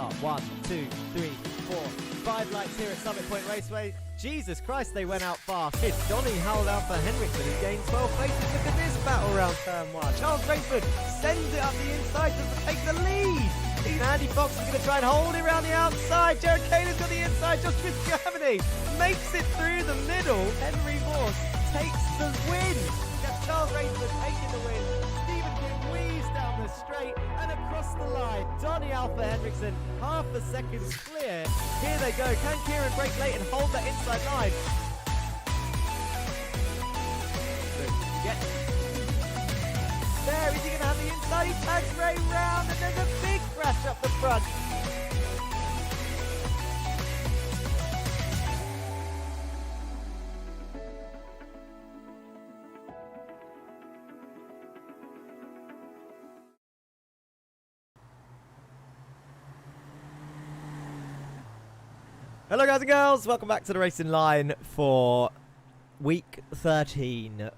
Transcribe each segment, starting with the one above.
start. 1, 2, 3, 4, 5 lights here at Summit Point Raceway. Jesus Christ, they went out fast. It's Donny held out for Henriksen, who gained 12 places. Look at this battle round turn 1. Charles Rayford sends it up the inside to take the lead. Andy Fox is going to try and hold it around the outside. Jared Kaler's got the inside. Josh Germany makes it through the middle. Henry Morse takes the win. We got Charles Rayford taking the win. Stephen King weaves down the straight and across the line. Donny Alpha Henriksen, half a second clear. Here they go. Can Kieran break late and hold that inside line? There, is he going to have the inside? He tags Ray round and there's a big crash up the front. Hello guys and girls, welcome back to the Racing Line for week 13,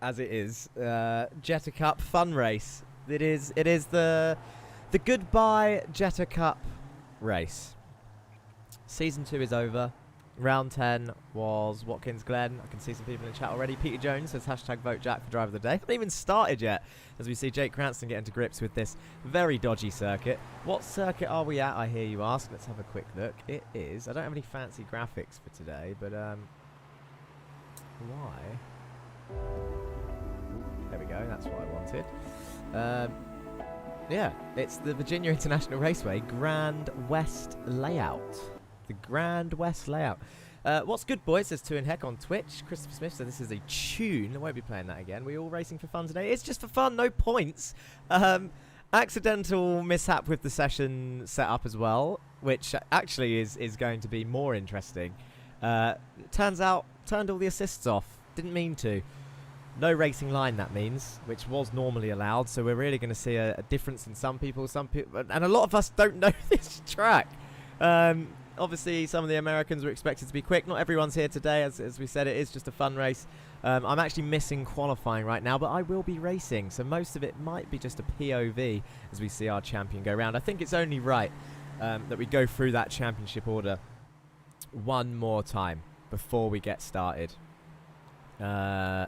as it is, Jetta Cup fun race. It is the goodbye Jetta Cup race. Season 2 is over. Round 10 was Watkins Glen. I can see some people in the chat already. Peter Jones says hashtag vote Jack for driver of the day. Haven't even started yet, as we see Jake Cranston get into grips with this very dodgy circuit. What circuit are we at, I hear you ask? Let's have a quick look. It is, I don't have any fancy graphics for today, but why? There we go, that's what I wanted. Yeah, it's the Virginia International Raceway Grand West layout. The Grand West layout. What's good, boys? Says 2 in Heck on Twitch. Christopher Smith said this is a tune. I won't be playing that again. We all racing for fun today. It's just for fun, no points. Accidental mishap with the session set up as well, which actually is going to be more interesting. Turns out, turned all the assists off. Didn't mean to. No racing line, that means, which was normally allowed. So we're really going to see a difference in some people. And a lot of us don't know this track. Obviously, some of the Americans were expected to be quick. Not everyone's here today. As we said, it is just a fun race. I'm actually missing qualifying right now, but I will be racing. So most of it might be just a POV as we see our champion go round. I think it's only right that we go through that championship order one more time before we get started. And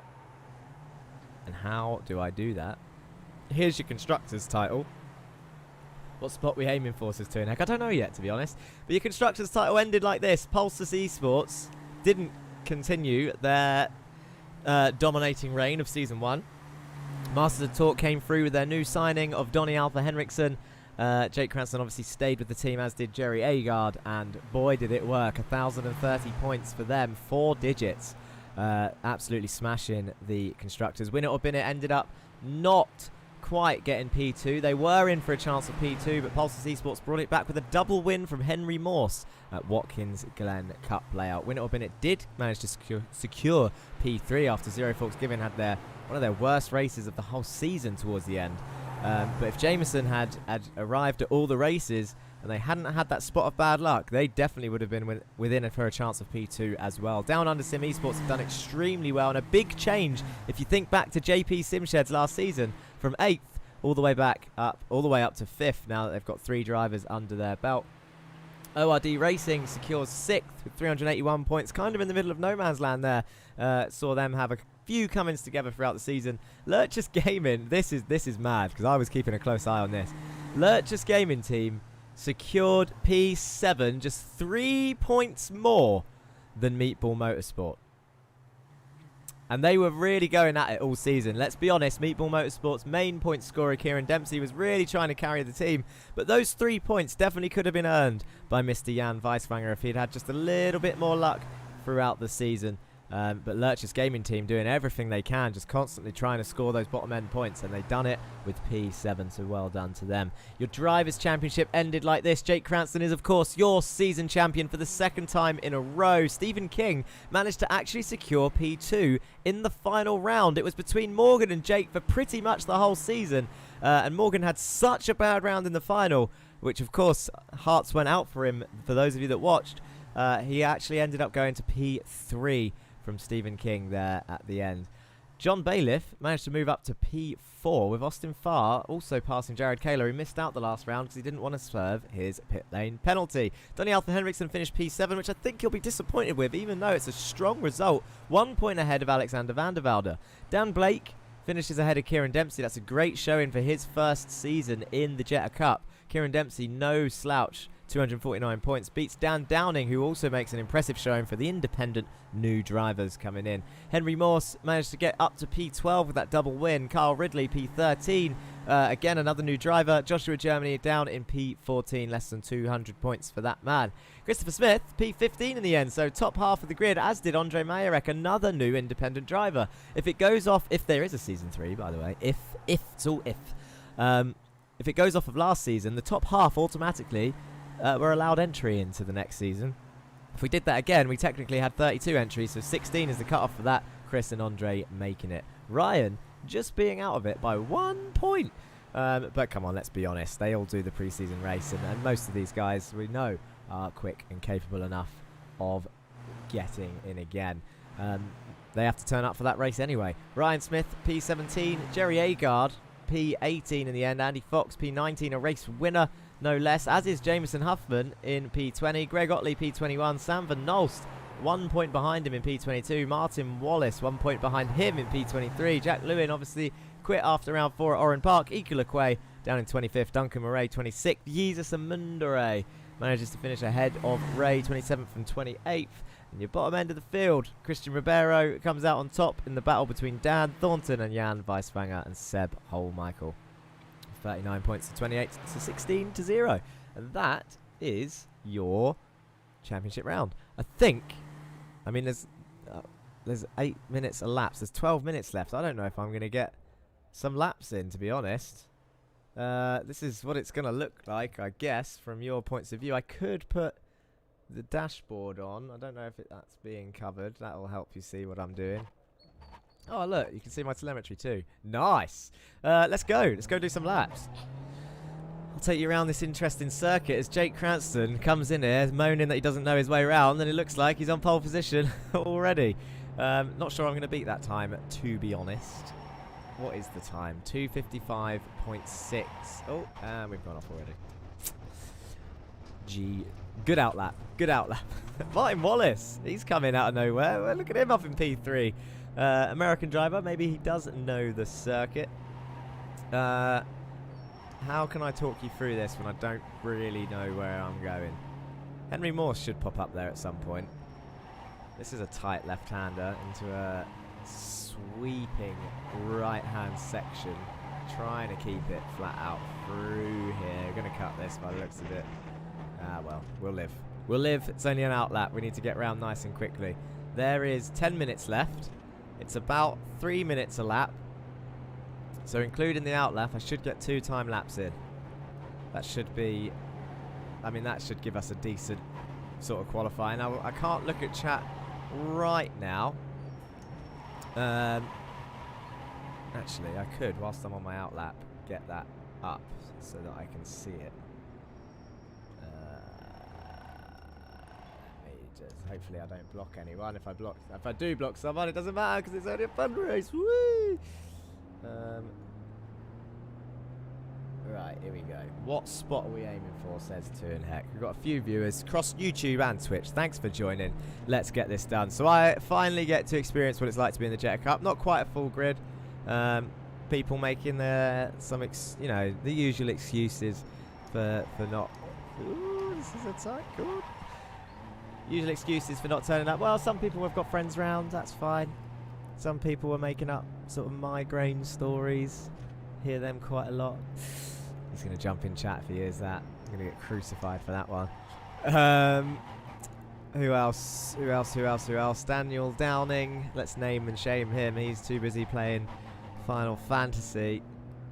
how do I do that? Here's your constructor's title. What spot we aiming for, says Tunek? I don't know yet, to be honest. But your constructor's title ended like this. Pulsus eSports didn't continue their dominating reign of Season 1. Masters of Talk came through with their new signing of Donny Alpha Henriksen. Jake Cranston obviously stayed with the team, as did Jerry Agard. And boy, did it work. 1,030 points for them. 4 digits. Absolutely smashing the constructors. Win it or bin it ended up not quite getting P2. They were in for a chance of P2, but Pulsus Esports brought it back with a double win from Henry Morse at Watkins Glen Cup layout. Win it or bin it did manage to secure P3 after Zero Forks Giving had one of their worst races of the whole season towards the end. But if Jameson had arrived at all the races and they hadn't had that spot of bad luck, they definitely would have been within for a chance of P2 as well. Down Under Sim Esports have done extremely well, and a big change if you think back to JP Simshed's last season, from 8th all the way up to 5th now that they've got 3 drivers under their belt. ORD Racing secures 6th with 381 points, kind of in the middle of no man's land there. Saw them have a few comings together throughout the season. Lurchus Gaming, this is mad because I was keeping a close eye on this. Lurchus Gaming team secured P7, just 3 points more than Meatball Motorsport. And they were really going at it all season. Let's be honest, Meatball Motorsport's main point scorer, Kieran Dempsey, was really trying to carry the team. But those 3 points definitely could have been earned by Mr. Jan Weiswanger if he'd had just a little bit more luck throughout the season. But Lurch's gaming team doing everything they can, just constantly trying to score those bottom end points, and they've done it with P7, so well done to them. Your Drivers' Championship ended like this. Jake Cranston is, of course, your season champion for the 2nd time in a row. Stephen King managed to actually secure P2 in the final round. It was between Morgan and Jake for pretty much the whole season, and Morgan had such a bad round in the final, which, of course, hearts went out for him. For those of you that watched, he actually ended up going to P3 from Stephen King there at the end. John Bailiff managed to move up to P4 with Austin Farr also passing Jared Kaler, who missed out the last round because he didn't want to serve his pit lane penalty. Donny Alpha Henriksen finished P7, which I think he'll be disappointed with, even though it's a strong result. 1 point ahead of Alexander van der Velde. Dan Blake finishes ahead of Kieran Dempsey. That's a great showing for his first season in the Jetta Cup. Kieran Dempsey, no slouch. 249 points, beats Dan Downing, who also makes an impressive showing for the independent new drivers coming in. Henry Morse managed to get up to P12 with that double win. Kyle Ridley, P13. Again, another new driver. Joshua Germany down in P14, less than 200 points for that man. Christopher Smith, P15 in the end, so top half of the grid, as did Andre Majorek, another new independent driver. If it goes off, if there is a Season 3, by the way, if it's all if it goes off of last season, the top half automatically were allowed entry into the next season. If we did that again, we technically had 32 entries, so 16 is the cut-off for that. Chris and Andre making it. Ryan just being out of it by 1 point. But come on, let's be honest. They all do the pre-season race, and most of these guys we know are quick and capable enough of getting in again. They have to turn up for that race anyway. Ryan Smith, P17. Jerry Agard, P18 in the end. Andy Fox, P19, a race winner. No less, as is Jameson Huffman in P20. Greg Otley, P21. Sam Van Nolst, 1 point behind him in P22. Martin Wallace, 1 point behind him in P23. Jack Lewin obviously quit after round 4 at Oran Park. Ikulakwe down in 25th. Duncan Murray, 26th. Jesus Amundere manages to finish ahead of Ray, 27th and 28th. And your bottom end of the field, Christian Ribeiro comes out on top in the battle between Dan Thornton and Jan Weiswanger and Seb Holmichael. 39 points to 28 to 16 to 0. And that is your championship round. I think, I mean, there's 8 minutes elapsed. There's 12 minutes left. I don't know if I'm going to get some laps in, to be honest. This is what it's going to look like, I guess, from your points of view. I could put the dashboard on. I don't know if that's being covered. That will help you see what I'm doing. Oh, look, you can see my telemetry too. Nice. Let's go. Let's go do some laps. I'll take you around this interesting circuit as Jake Cranston comes in here moaning that he doesn't know his way around, and it looks like he's on pole position already. Not sure I'm going to beat that time, to be honest. What is the time? 2:55.6. Oh, and we've gone off already. Gee, good outlap. Good outlap. Martin Wallace, he's coming out of nowhere. Well, look at him up in P3. American driver, maybe he doesn't know the circuit. How can I talk you through this when I don't really know where I'm going? Henry Morse should pop up there at some point. This is a tight left-hander into a sweeping right-hand section. Trying to keep it flat out through here. We're going to cut this by the looks of it. Well, we'll live. We'll live. It's only an outlap. We need to get round nice and quickly. There is 10 minutes left. It's about 3 minutes a lap. So including the outlap, I should get 2 time laps in. That should be, I mean, that should give us a decent sort of qualifying. Now, I can't look at chat right now. Actually, I could, whilst I'm on my outlap, get that up so that I can see it. Hopefully I don't block anyone. If I do block someone, it doesn't matter because it's only a fun race. Woo! Right, here we go. What spot are we aiming for, says Tuin Heck. We've got a few viewers across YouTube and Twitch. Thanks for joining. Let's get this done. So I finally get to experience what it's like to be in the Jetta Cup. Not quite a full grid. People making the usual excuses for not. Ooh, this is a tight chord. Usual excuses for not turning up. Well, some people have got friends round. That's fine. Some people are making up sort of migraine stories. Hear them quite a lot. He's going to jump in chat if he hears that. I'm going to get crucified for that one. Who else? Who else? Daniel Downing. Let's name and shame him. He's too busy playing Final Fantasy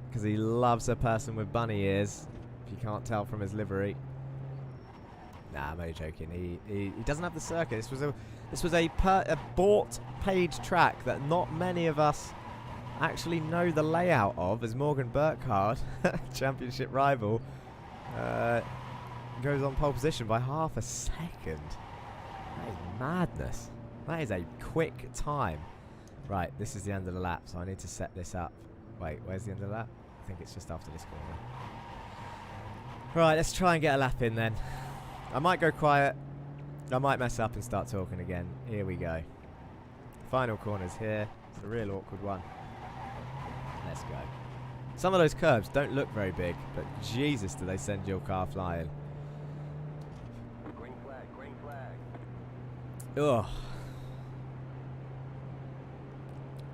because he loves a person with bunny ears, if you can't tell from his livery. Nah, I'm only joking. He doesn't have the circuit. This was a bought paid track that not many of us actually know the layout of, as Morgan Burkhardt, championship rival, goes on pole position by half a second. That is madness. That is a quick time. Right, this is the end of the lap, so I need to set this up. Wait, where's the end of the lap? I think it's just after this corner. Right, let's try and get a lap in then. I might go quiet. I might mess up and start talking again. Here we go. Final corner's here. It's a real awkward one. Let's go. Some of those curbs don't look very big, but Jesus, do they send your car flying. Green flag, green flag. Ugh.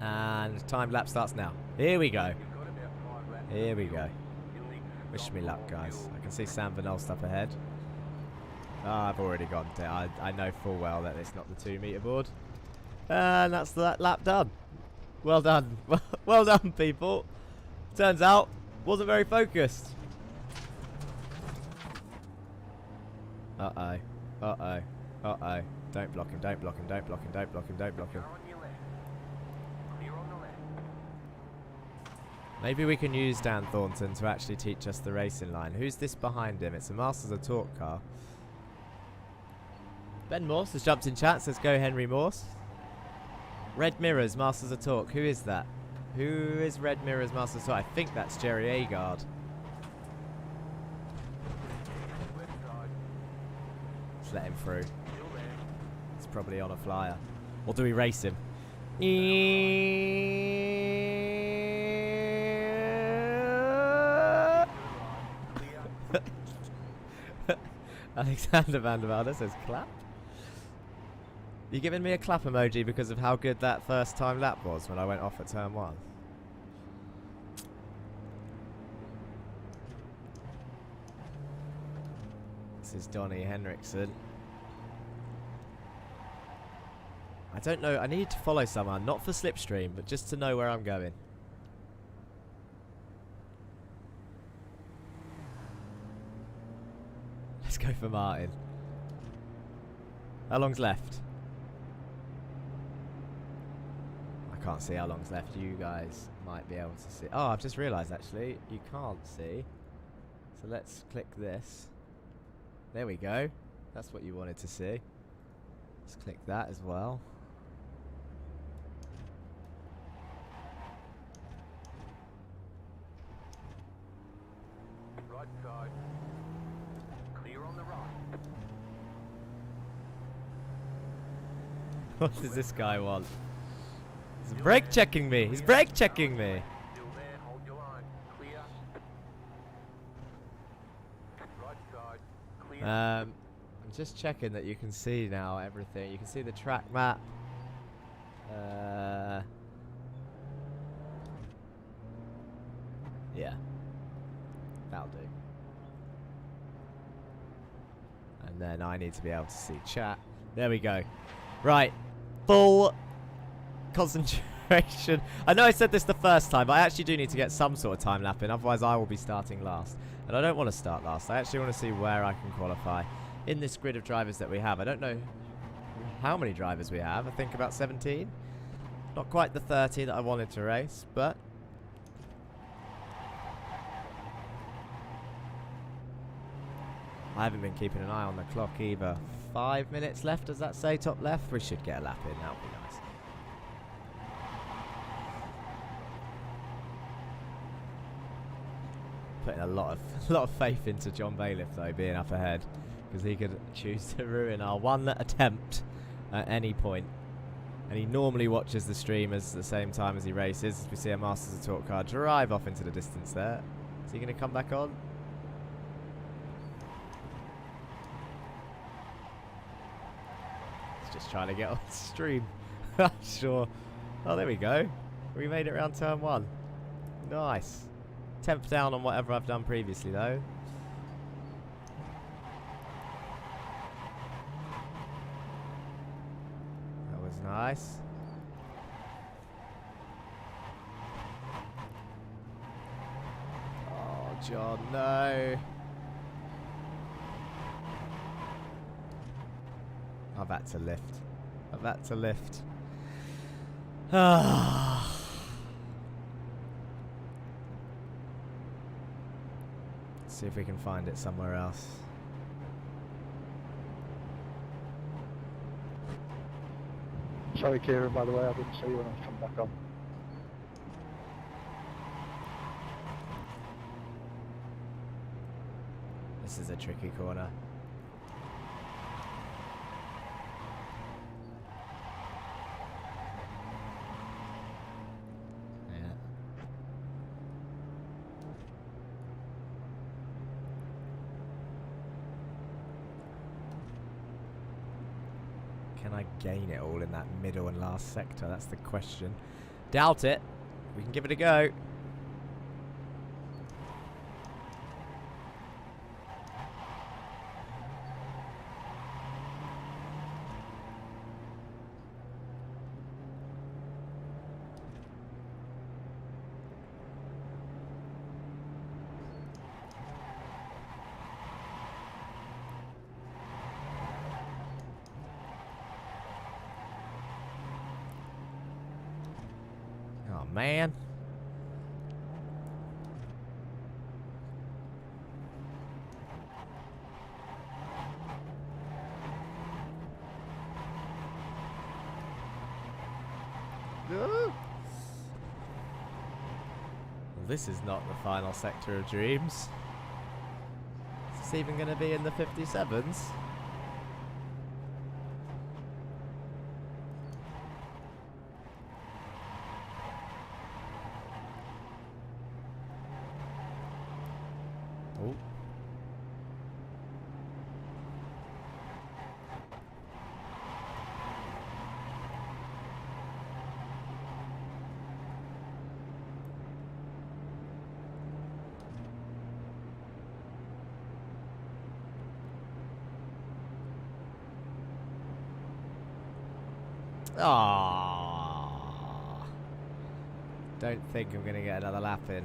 And time lap starts now. Here we go. Here we go. Wish me luck, guys. I can see Sam Van Olst up ahead. Ah, I've already gone to it. I know full well that it's not the 2 meter board. And that's that lap done. Well done. Well done, people. Turns out, wasn't very focused. Uh-oh. Uh-oh. Uh-oh. Don't block him, don't block him, don't block him, don't block him, don't block him. Maybe we can use Dan Thornton to actually teach us the racing line. Who's this behind him? It's a Masters of Torque car. Ben Morse has jumped in chat, says go Henry Morse. Red Mirrors, Masters of Torque. Who is that? Who is Red Mirrors, Masters of Torque? I think that's Jerry Agard. Let's let him through. He's probably on a flyer. Or do we race him? Alexander Van der Velde says clap. You giving me a clap emoji because of how good that first time lap was when I went off at turn 1? This is Donnie Henriksen. I don't know, I need to follow someone, not for slipstream, but just to know where I'm going. Let's go for Martin. How long's left? I can't see how long's left. You guys might be able to see. Oh, I've just realised actually, you can't see. So let's click this. There we go. That's what you wanted to see. Let's click that as well. Right side. Clear on the right. What does this guy want? He's brake checking me. He's brake checking me. Still there, hold your line. Clear. Right side. Clear. I'm just checking that you can see now everything. You can see the track map. Yeah. That'll do. And then I need to be able to see chat. There we go. Right. Full concentration. I know I said this the first time, but I actually do need to get some sort of time lap in, otherwise I will be starting last. And I don't want to start last. I actually want to see where I can qualify in this grid of drivers that we have. I don't know how many drivers we have. I think about 17. Not quite the 30 that I wanted to race, but I haven't been keeping an eye on the clock either. 5 minutes left, does that say top left? We should get a lap in, that would be nice. Putting a lot of faith into John Bailiff though, being up ahead, because he could choose to ruin our one attempt at any point. And he normally watches the stream at the same time as he races. As we see a Masters of Torque car drive off into the distance there. Is he going to come back on? Just trying to get on stream. Sure. Oh, there we go. We made it around turn 1. Nice. 10th down on whatever I've done previously, though. That was nice. Oh, John, no. I've had to lift. I've had to lift. Ah. Let's see if we can find it somewhere else. Sorry, Kieran, by the way, I didn't see you when I was coming back on. This is a tricky corner. Yeah. Can I gain it all in that middle and last sector? That's the question. Doubt it. We can give it a go. Oh, man. Well, this is not the final sector of dreams. Is this even going to be in the 57s? Oh. Ah, don't think I'm going to get another lap in.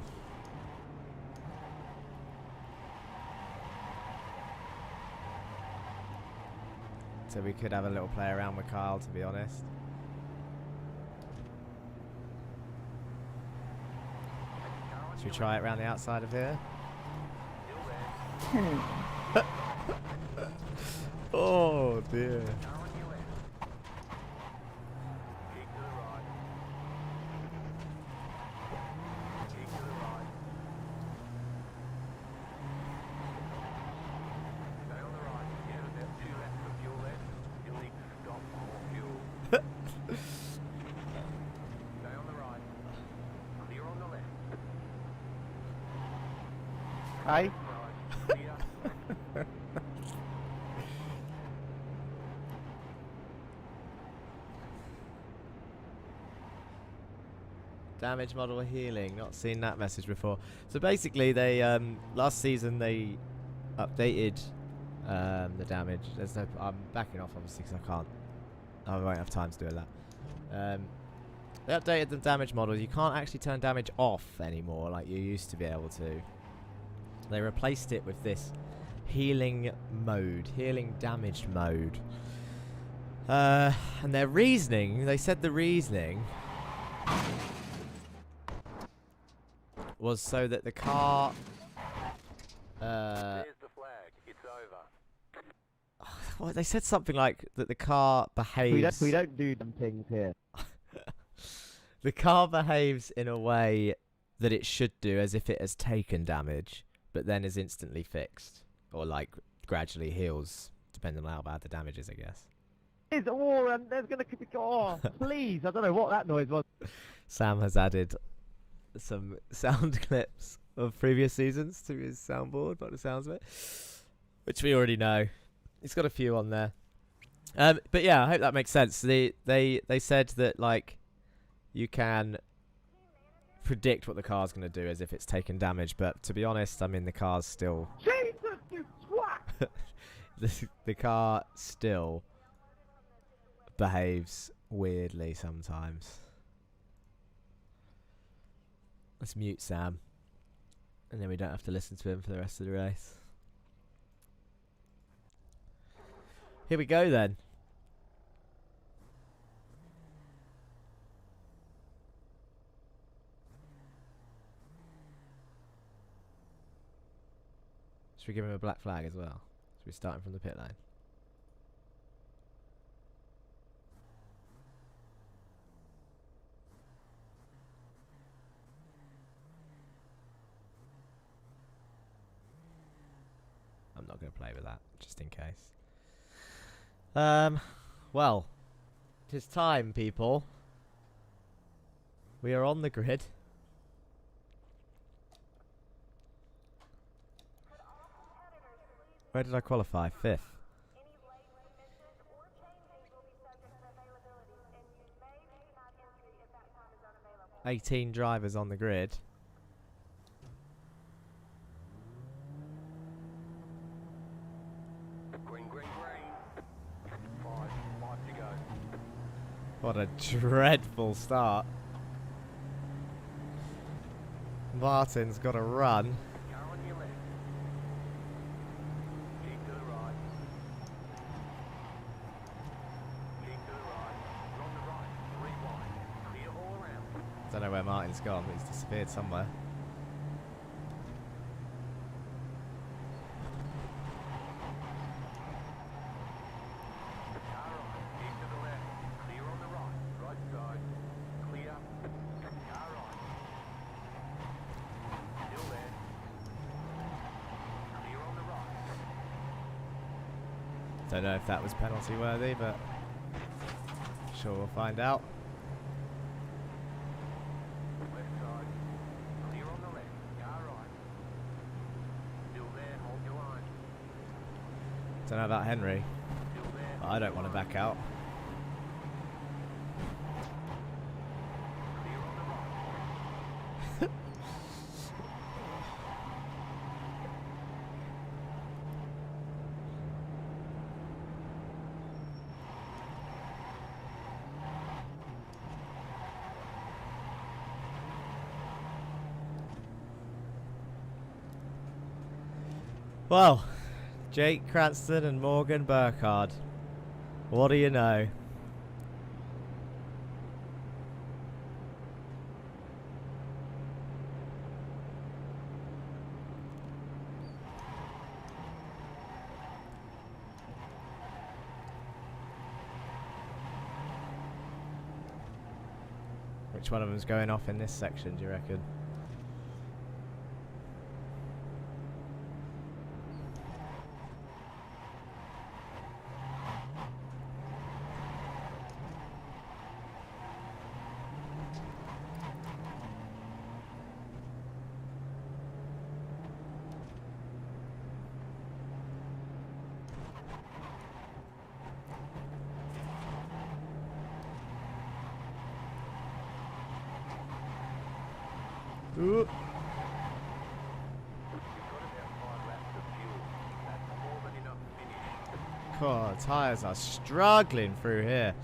So we could have a little play around with Kyle, to be honest. Should we try it around the outside of here? Oh dear. Hey? Damage model healing. Not seen that message before. So basically, they last season they updated the damage. There's no. I'm backing off obviously because I won't have time to do that. They updated the damage model. You can't actually turn damage off anymore like you used to be able to. They replaced it with this healing mode, healing damage mode. And their reasoning, they said the reasoning was so that the car... There's the flag. It's over. well, they said something like that the car behaves... We don't do them things here. The car behaves in a way that it should do as if it has taken damage, but then is instantly fixed. Or, like, gradually heals, depending on how bad the damage is, I guess. There's gonna be... Oh, please, I don't know what that noise was. Sam has added some sound clips of previous seasons to his soundboard, by the sounds of it, which we already know. He's got a few on there. But yeah, I hope that makes sense. They said that, like, you can predict what the car's going to do as if it's taken damage, but to be honest, I mean, the car's still... Jesus, you twat! the car still behaves weirdly sometimes. Let's mute Sam, and then we don't have to listen to him for the rest of the race. Here we go then. Should we give him a black flag as well? Should we start him from the pit lane? not going to play with that, just in case. Well, it is time, people. We are on the grid. Where did I qualify? 5th. 18 drivers on the grid. Green, green, green. Five to go. What a dreadful start. Martin's got to run. Car on your left. Keep to the right. Keep to the right. You're on the right. Rewind. Clear all around. Don't know where Martin's gone, but he's disappeared somewhere. Car on. Keep to the left. Clear on the right. Right side. Clear. Car on. Still there. Clear on the right. Don't know if that was penalty worthy, but sure we'll find out. Left side. Clear on the left. Car right. Still there. Hold your line. Don't know about Henry. Still there. But I don't want to back out. Clear on the right. Well, Jake Cranston and Morgan Burkhardt. What do you know? Which one of them's going off in this section, do you reckon? Ooh. You've got about 5 laps of fuel. That's more than enough to finish. God, tyres are struggling through here.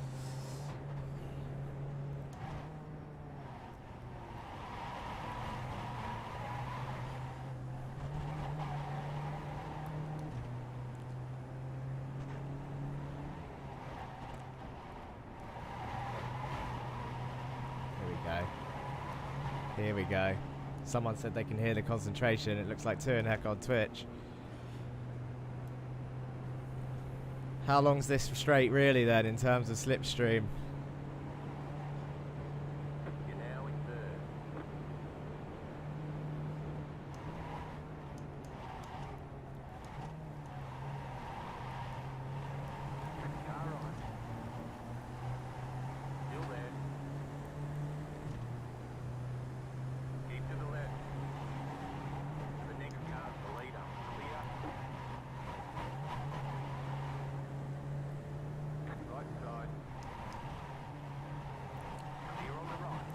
Here we go. Here we go. Someone said they can hear the concentration. It looks like 2.5 on Twitch. How long's this straight really then in terms of slipstream? You're now in third. Car on. Still there. Keep to the left. The next car's the leader. Clear. Right side. Clear on the right.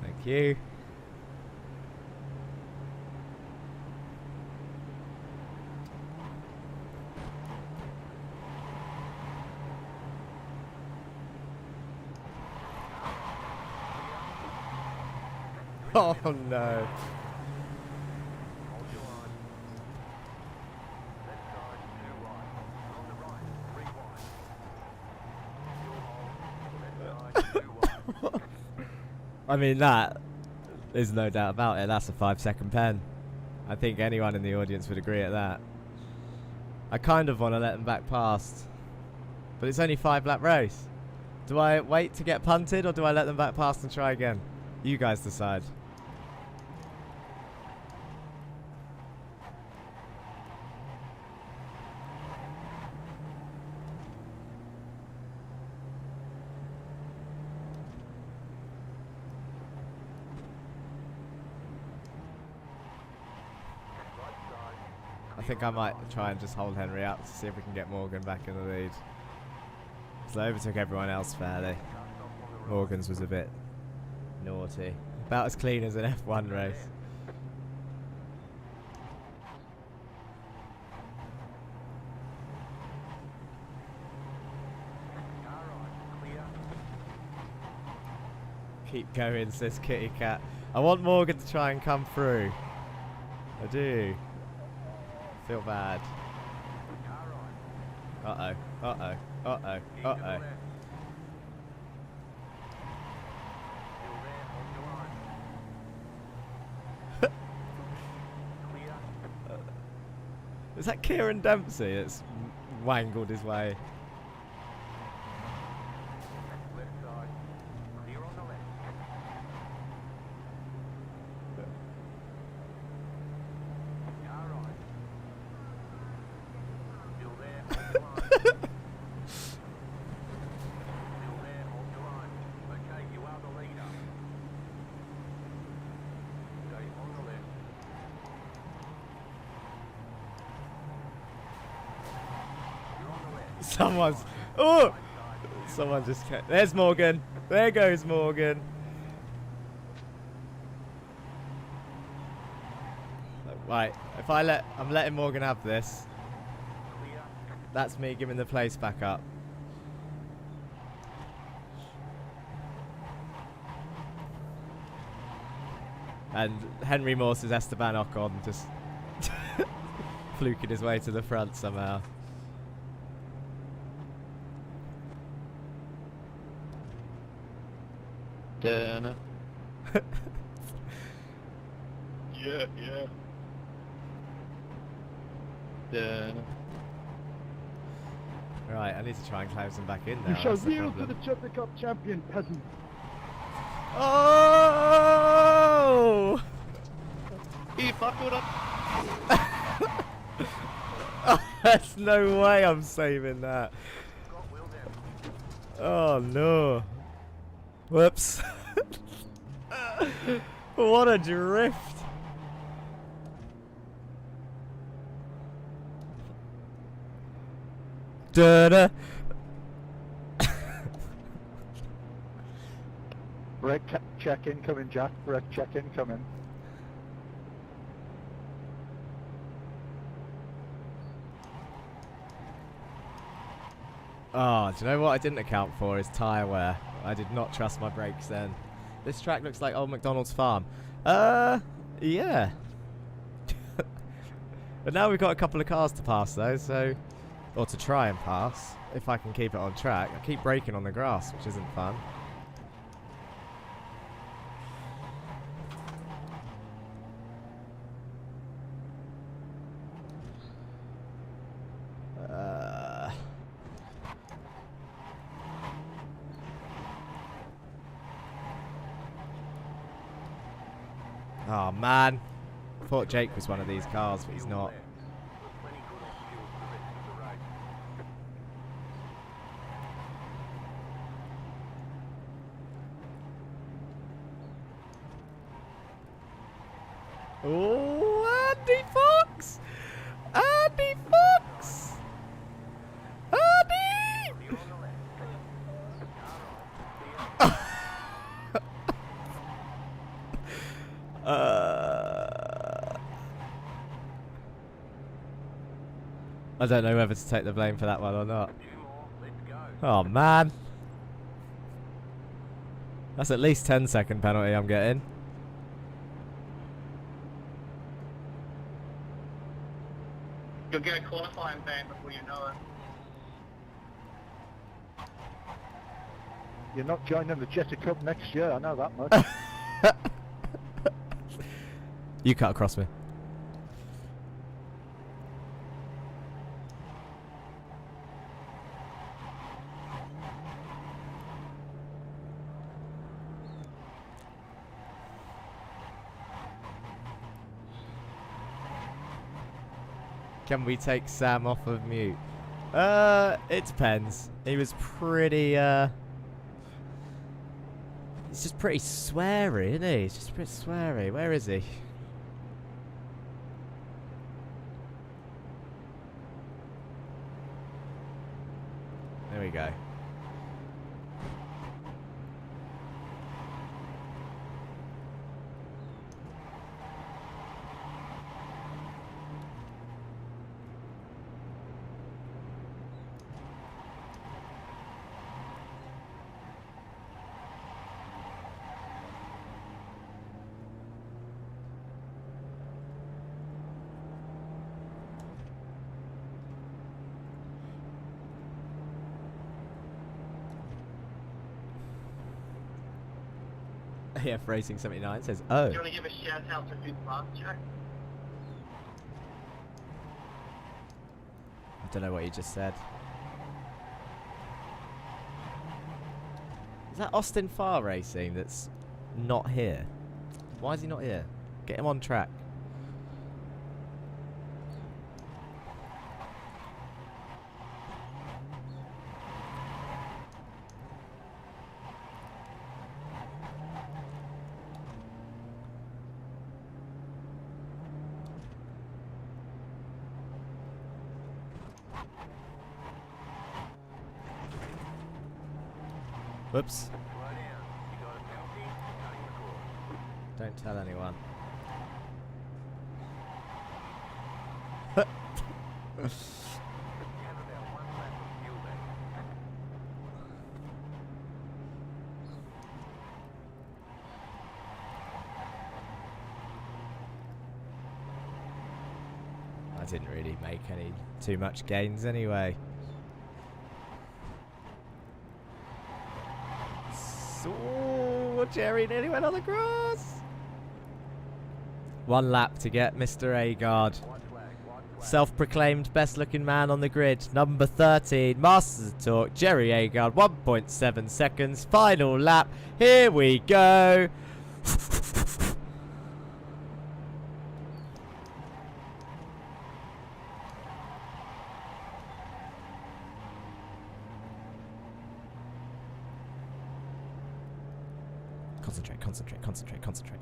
Thank you. Oh no. Hold your line. Left side, 2 wide. On the right, 3 wide. Still hold. Left side, 2 wide. I mean, that, there's no doubt about it. That's a 5-second pen. I think anyone in the audience would agree at that. I kind of want to let them back past. But it's only 5-lap race. Do I wait to get punted or do I let them back past and try again? You guys decide. I think I might try and just hold Henry up to see if we can get Morgan back in the lead. So I overtook everyone else fairly. Morgan's was a bit naughty. About as clean as an F1 race. Keep going, says Kitty Cat. I want Morgan to try and come through. I do. Feel bad. Uh-oh, uh-oh, uh-oh, uh-oh. Is that Kieran Dempsey that's wangled his way? Someone's... Oh! Someone just... There's Morgan. There goes Morgan. Right. If I let... I'm letting Morgan have this. That's me giving the place back up. And Henry Morse's Esteban Ocon just... fluking his way to the front somehow. Yeah, yeah. Yeah. Right, I need to try and climb some back in now. You shall that's the yield to problem. the Jetta Cup champion, peasant. Oh! He buckled up. Oh, there's no way I'm saving that. Oh no. Whoops. What a drift. Da-da. Brake check incoming, Jack. Brake check incoming. Oh, do you know what I didn't account for is tyre wear. I did not trust my brakes then. This track looks like old McDonald's farm. Yeah. But now we've got a couple of cars to pass though, so... Or to try and pass, if I can keep it on track. I keep braking on the grass, which isn't fun. Oh man, I thought Jake was one of these cars, but he's not. Oh, Andy Fox! Andy Fox! Andy! I don't know whether to take the blame for that one or not. Oh man. That's at least 10-second penalty I'm getting. You'll get a qualifying ban before you know it. You're not joining the Jetta Cup next year, I know that much. You cut across me. Can we take Sam off of mute? It depends. He was pretty, he's just pretty sweary, isn't he? He's just pretty sweary. Where is he? There we go. Yeah, Racing 79 says, oh. Do you want to give a shout out to who's last, Jack? I don't know what you just said. Is that Austin Farr Racing that's not here? Why is he not here? Get him on track. Whoops. Slow down. You got a penalty? Cutting the course. Don't tell anyone. You have about 1 lap of fuel left. I didn't really make any too much gains anyway. So Jerry nearly went on the grass. 1 lap to get Mr. Agard. White flag, white flag. Self-proclaimed best-looking man on the grid. Number 13, Masters of Talk, Jerry Agard. 1.7 seconds. Final lap. Here we go. Concentrate, concentrate, concentrate, concentrate.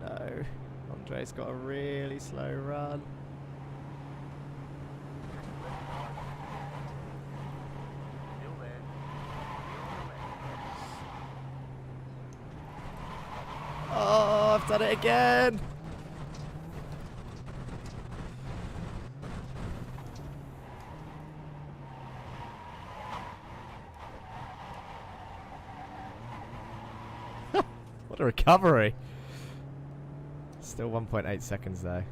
No, Andre's got a really slow run. Still there. You're on the left. Oh, I've done it again. What a recovery. Still 1.8 seconds though.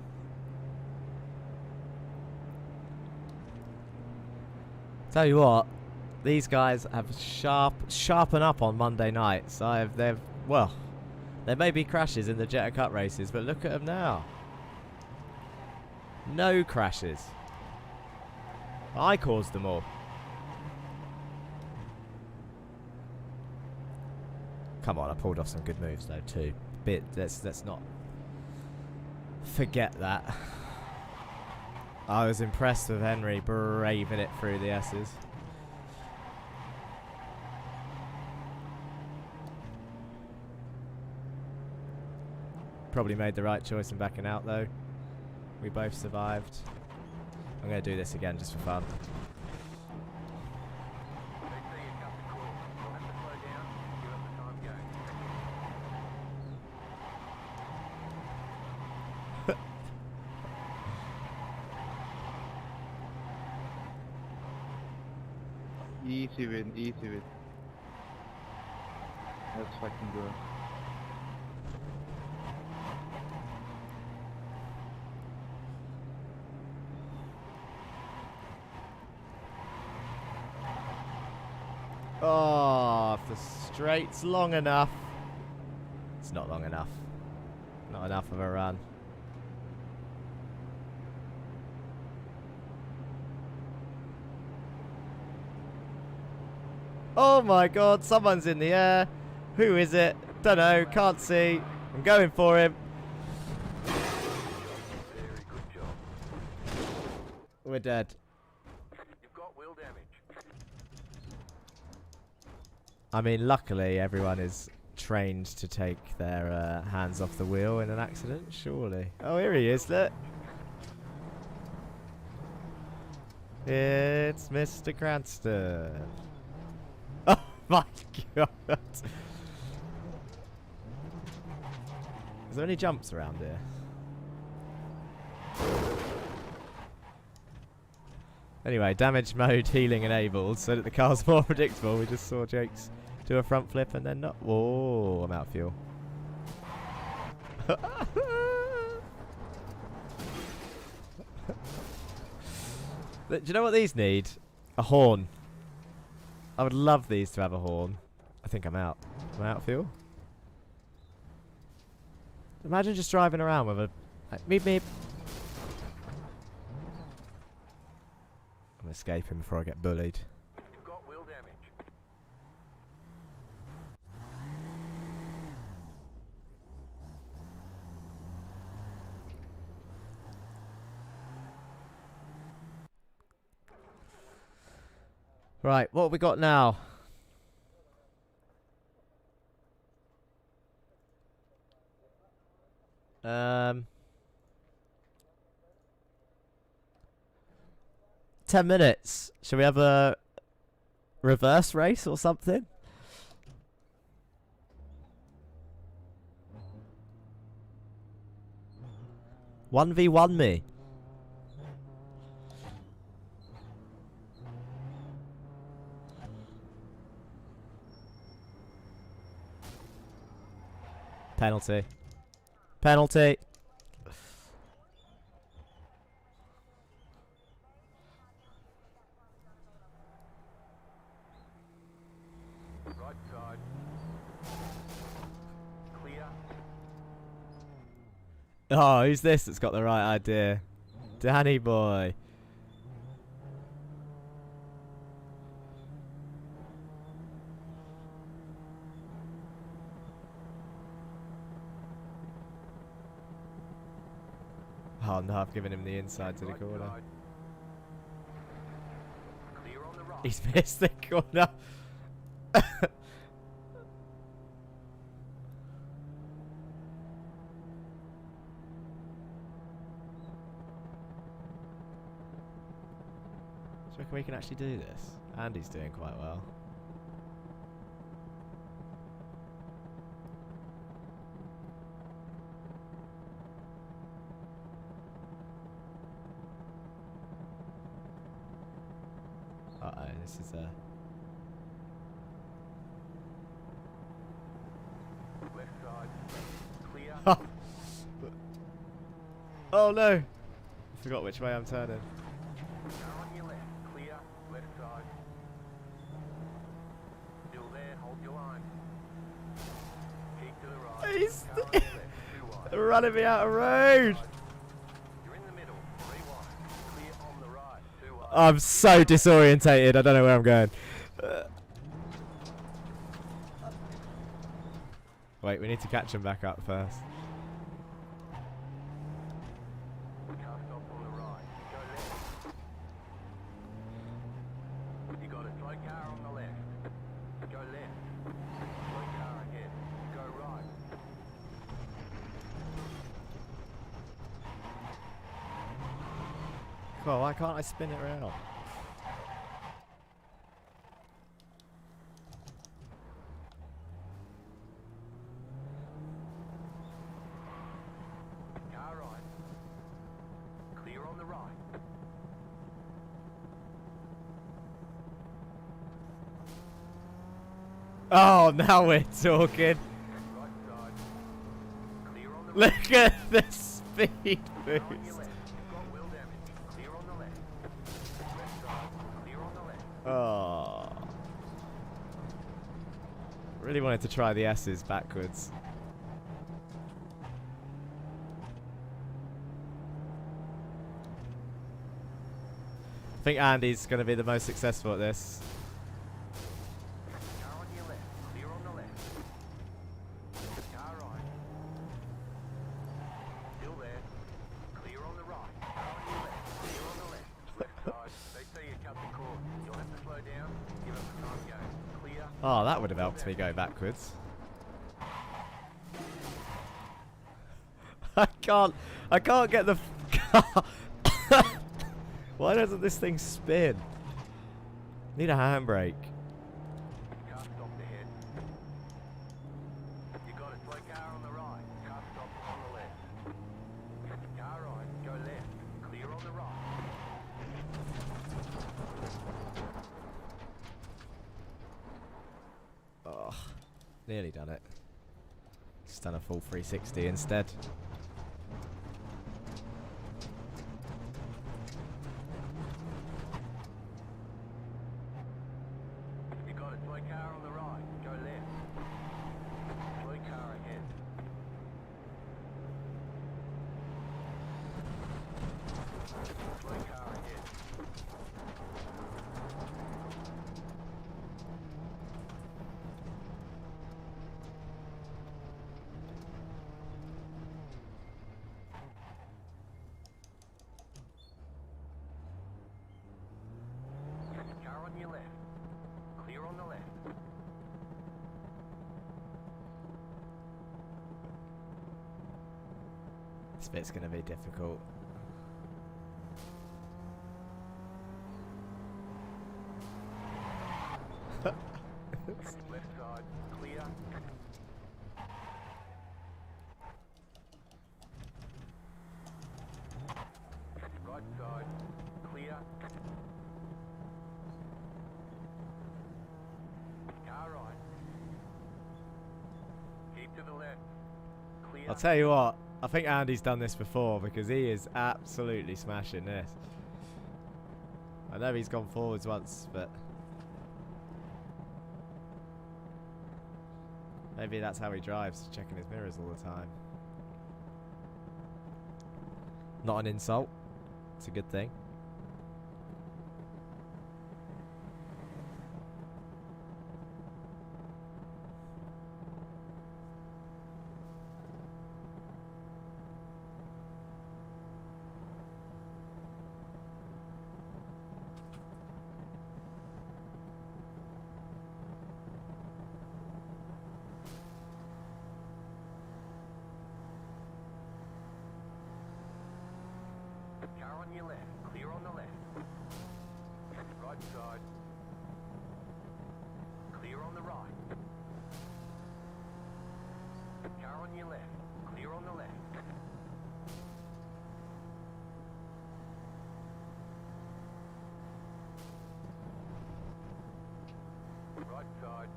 Tell you what, these guys have sharpen up on Monday nights. Well, there may be crashes in the Jetta Cup races, but look at them now. No crashes. I caused them all. Come on, I pulled off some good moves though too. Let's not forget that. I was impressed with Henry braving it through the S's. Probably made the right choice in backing out though. We both survived. I'm going to do this again just for fun. They say you cut the course. You'll have to slow down. Give up the time going. Easy win, easy win. Let's fucking go. Oh, if the straight's long enough. It's not long enough. Not enough of a run. Oh my god, someone's in the air. Who is it? Don't know, can't see. I'm going for him. Very good job. We're dead. You've got wheel damage. I mean, luckily everyone is trained to take their hands off the wheel in an accident, surely. Oh, here he is, look. It's Mr. Cranston. Oh my god. Is there any jumps around here? Anyway, damage mode, healing enabled, so that the car's more predictable. We just saw Jake's do a front flip and then not. Whoa, I'm out of fuel. Do you know what these need? A horn. I would love these to have a horn. I think I'm out. Am I out of fuel? Imagine just driving around with a... Like, meep meep. I'm escaping before I get bullied. You've got wheel damage. Right, what have we got now? 10 minutes. Shall we have a reverse race or something? One v one me. Penalty. Penalty. Right side. Clear. Oh, who's this that's got the right idea? Danny boy. Oh no, I've given him the inside to the Right corner. side. Clear on the right. He's missed the corner. Do you reckon we can actually do this? Andy's doing quite well. Uh-oh, this is a... Left side. Clear. Oh no! I forgot which way I'm turning. Car on your left. Clear. Left side. Still there. Hold your line. Keep to the right. He's Car on your left. Too wide. running me out of road! You're in the middle. 3 wide. Clear on the right. 2 wide. I'm so disorientated, I don't know where I'm going. Wait, we need to catch him back up first. Car stop on the right. Go left. You got a slow car on the left. Go left. Slow car ahead. Go right. God, why can't I spin it around? Car right. Clear on the right. Oh, now we're talking. Right side. Clear on the right. Look at the speed Car on your boost. left. You've got wheel damage. Clear on the left. Left side. Clear on the left. Oh. Really wanted to try the S's backwards. I think Andy's going to be the most successful at this. Car on your left, clear on the left. Car right. Still there. Clear on the right. Car on your left, clear on the left. Left side. They say you cut the cord. You'll have to slow down. Give us the time to go. Clear. Oh, that would have helped me go backwards. I can't get the car. Why doesn't this thing spin? Need a handbrake. Car stopped ahead. You got a slow car on the right. Car stopped on the left. Car right, go left. Clear on the right. Oh, nearly done it. Just done a full 360 instead. You got a slow car on the right. Go left. Slow car ahead. Slow car ahead. Car on your left. Clear on the left. This bit's going to be difficult. Left side, clear. Right side, clear. Car right. Keep to the left. Clear. I'll tell you what, I think Andy's done this before because he is absolutely smashing this. I know he's gone forwards once, but maybe that's how he drives, checking his mirrors all the time. Not an insult, it's a good thing. Car on your left, clear on the left. Right side. Clear on the right. Car on your left, clear on the left. Right side.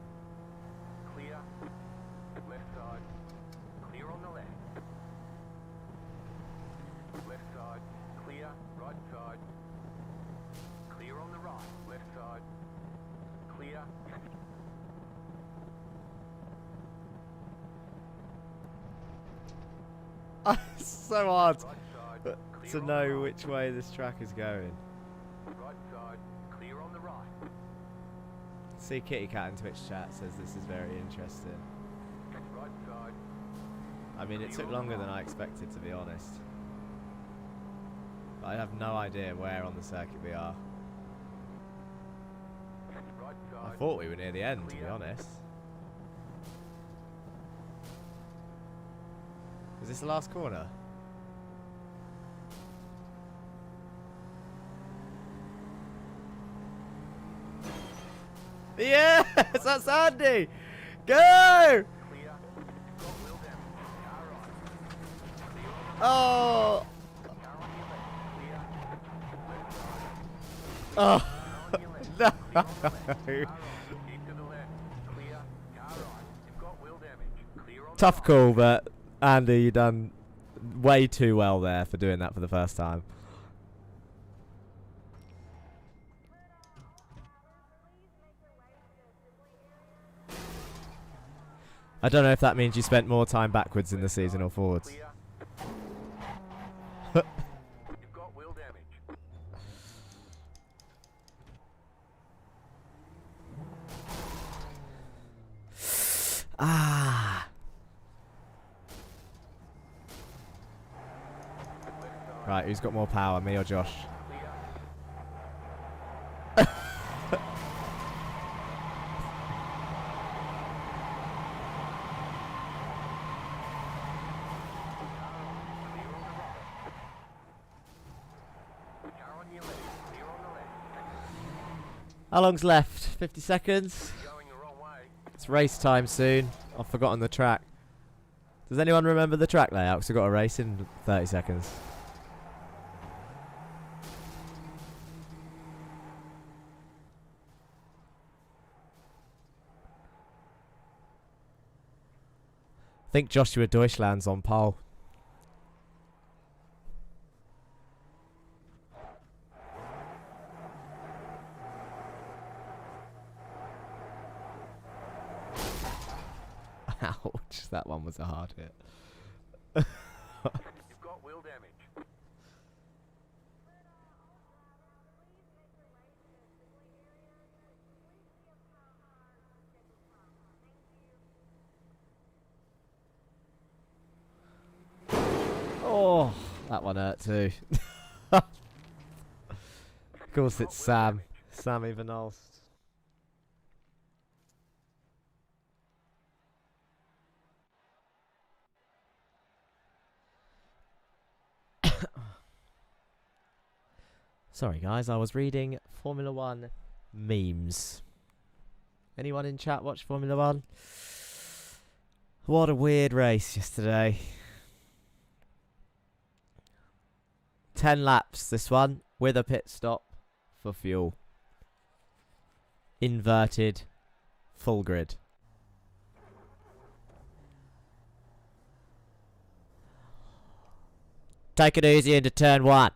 Clear. Left side. Clear on the left. Left side. Clear. Right side. Clear on the right. Left side. Clear. It's so hard Right side. to Clear on know the right. which way this track is going. Right side. Clear on the right. See Kitty Cat in Twitch chat says this is very interesting. Right side. I mean, it took longer than I expected, to be honest. I have no idea where on the circuit we are. Right I side. thought we were near the end, to be Clear. honest. Is this the last corner? Yes! That's Andy! Go! Clear. Got wheel damage. Car right. Clear on the Oh! car on your left. Clear. Left side. Oh! Car on your left. No! Clear on the left. Car right. Keep to the left. Clear. Car right. You've got wheel damage. Clear on the Tough right. call, but Andy, you done way too well there for doing that for the first time. I don't know if that means you spent more time backwards in the season or forwards. Clear. You've got wheel damage. Ah. Right, who's got more power, me or Josh? How long's left? 50 seconds? Going the wrong way. It's race time soon. I've forgotten the track. Does anyone remember the track layout? Because we've got a race in 30 seconds. I think Joshua Deutschland's on pole. Ouch, that one was a hard hit. You've got wheel damage. Oh, that one hurt too. Of course it's Sam. Sammy Van Alst. Sorry guys, I was reading Formula 1 memes. Anyone in chat watch Formula 1? What a weird race yesterday. 10 laps this one, with a pit stop for fuel. Inverted, full grid. Take it easy into turn 1.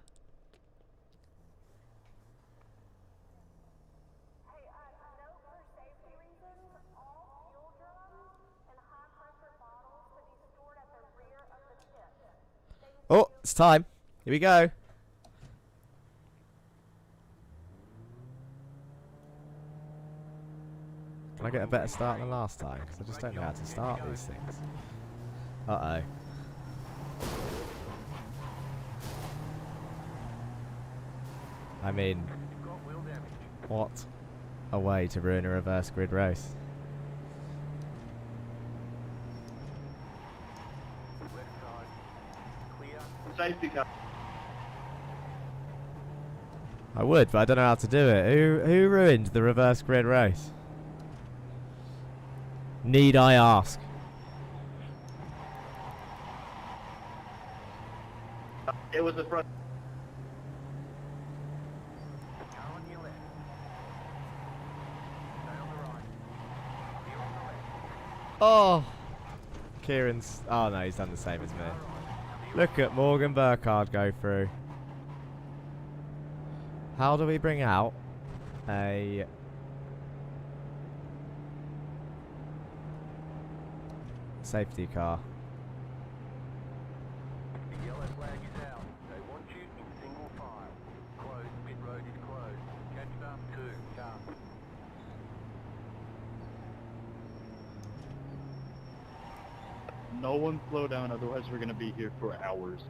Oh, it's time. Here we go. Can I get a better start than last time? Because I just don't know how to start these things. Uh-oh. I mean, what a way to ruin a reverse grid race. Safety car. I would, but I don't know how to do it. Who ruined the reverse grid race? Need I ask? It was the front. Car on your left. Stay on the right. Clear on the left. Oh! Kieran's... Oh no, he's done the same as me. Look at Morgan Burkhardt go through. How do we bring out a... safety car? The yellow flag is out. They want you in single file. Closed. Pit road is closed. Catch up 2. Car. No one slow down, otherwise we're gonna be here for hours.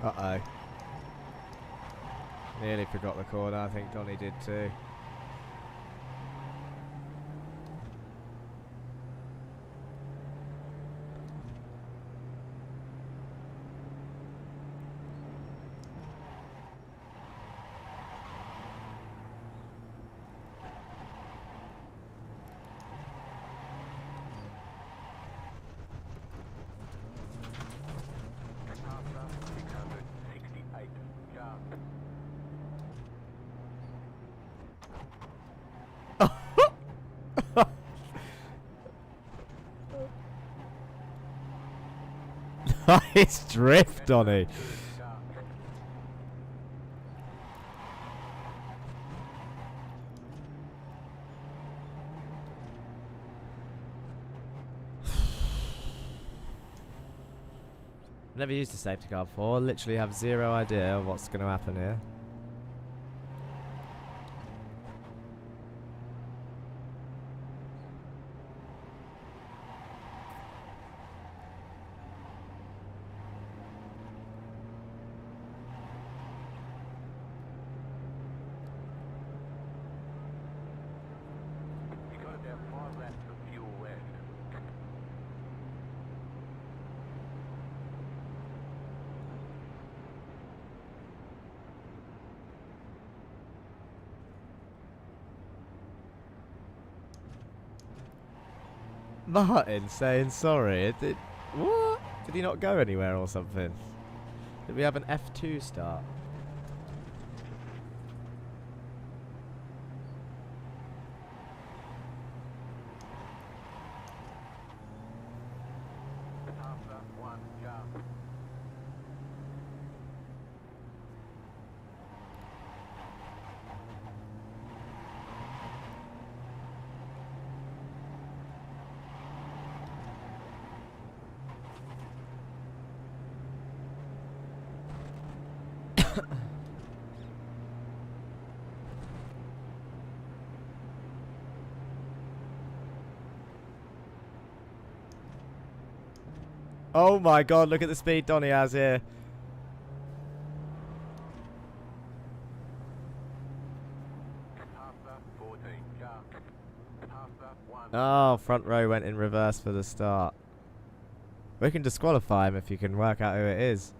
Uh-oh. Nearly forgot the corner. I think Donnie did too. Nice drift, Donny. Never used a safety car before. Literally have zero idea what's going to happen here. You got about 5 laps of fuel left. Martin saying sorry. What? Did he not go anywhere or something? Did we have an F2 start? After 1 car. Oh my god, look at the speed Donny has here. After 14 car. After 1. Oh, front row went in reverse for the start. We can disqualify him if you can work out who it is.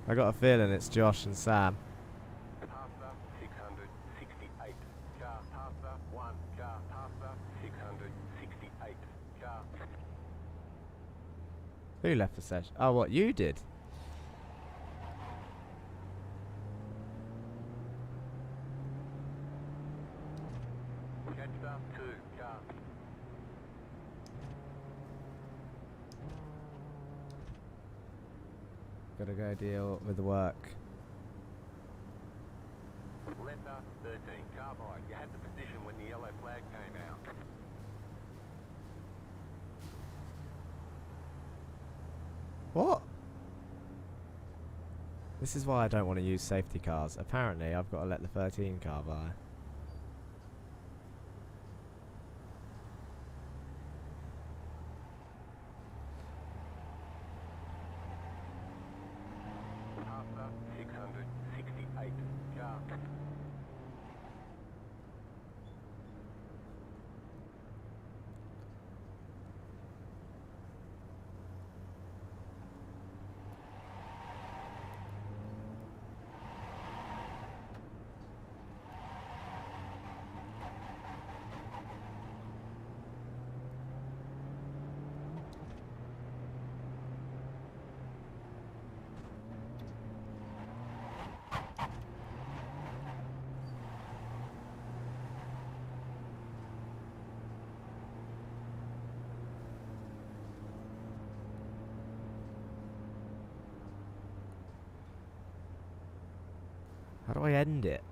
I got a feeling it's Josh and Sam. After 668 car. After 1 car. After 668 car. Who left the session? Oh, what, you did? Jetta 2 car. Gotta go deal with the work. Letter 13 carbide. You had the position when the yellow flag came out. What? This is why I don't want to use safety cars. Apparently, I've got to let the 13 car by. After 668 car. How do I end it?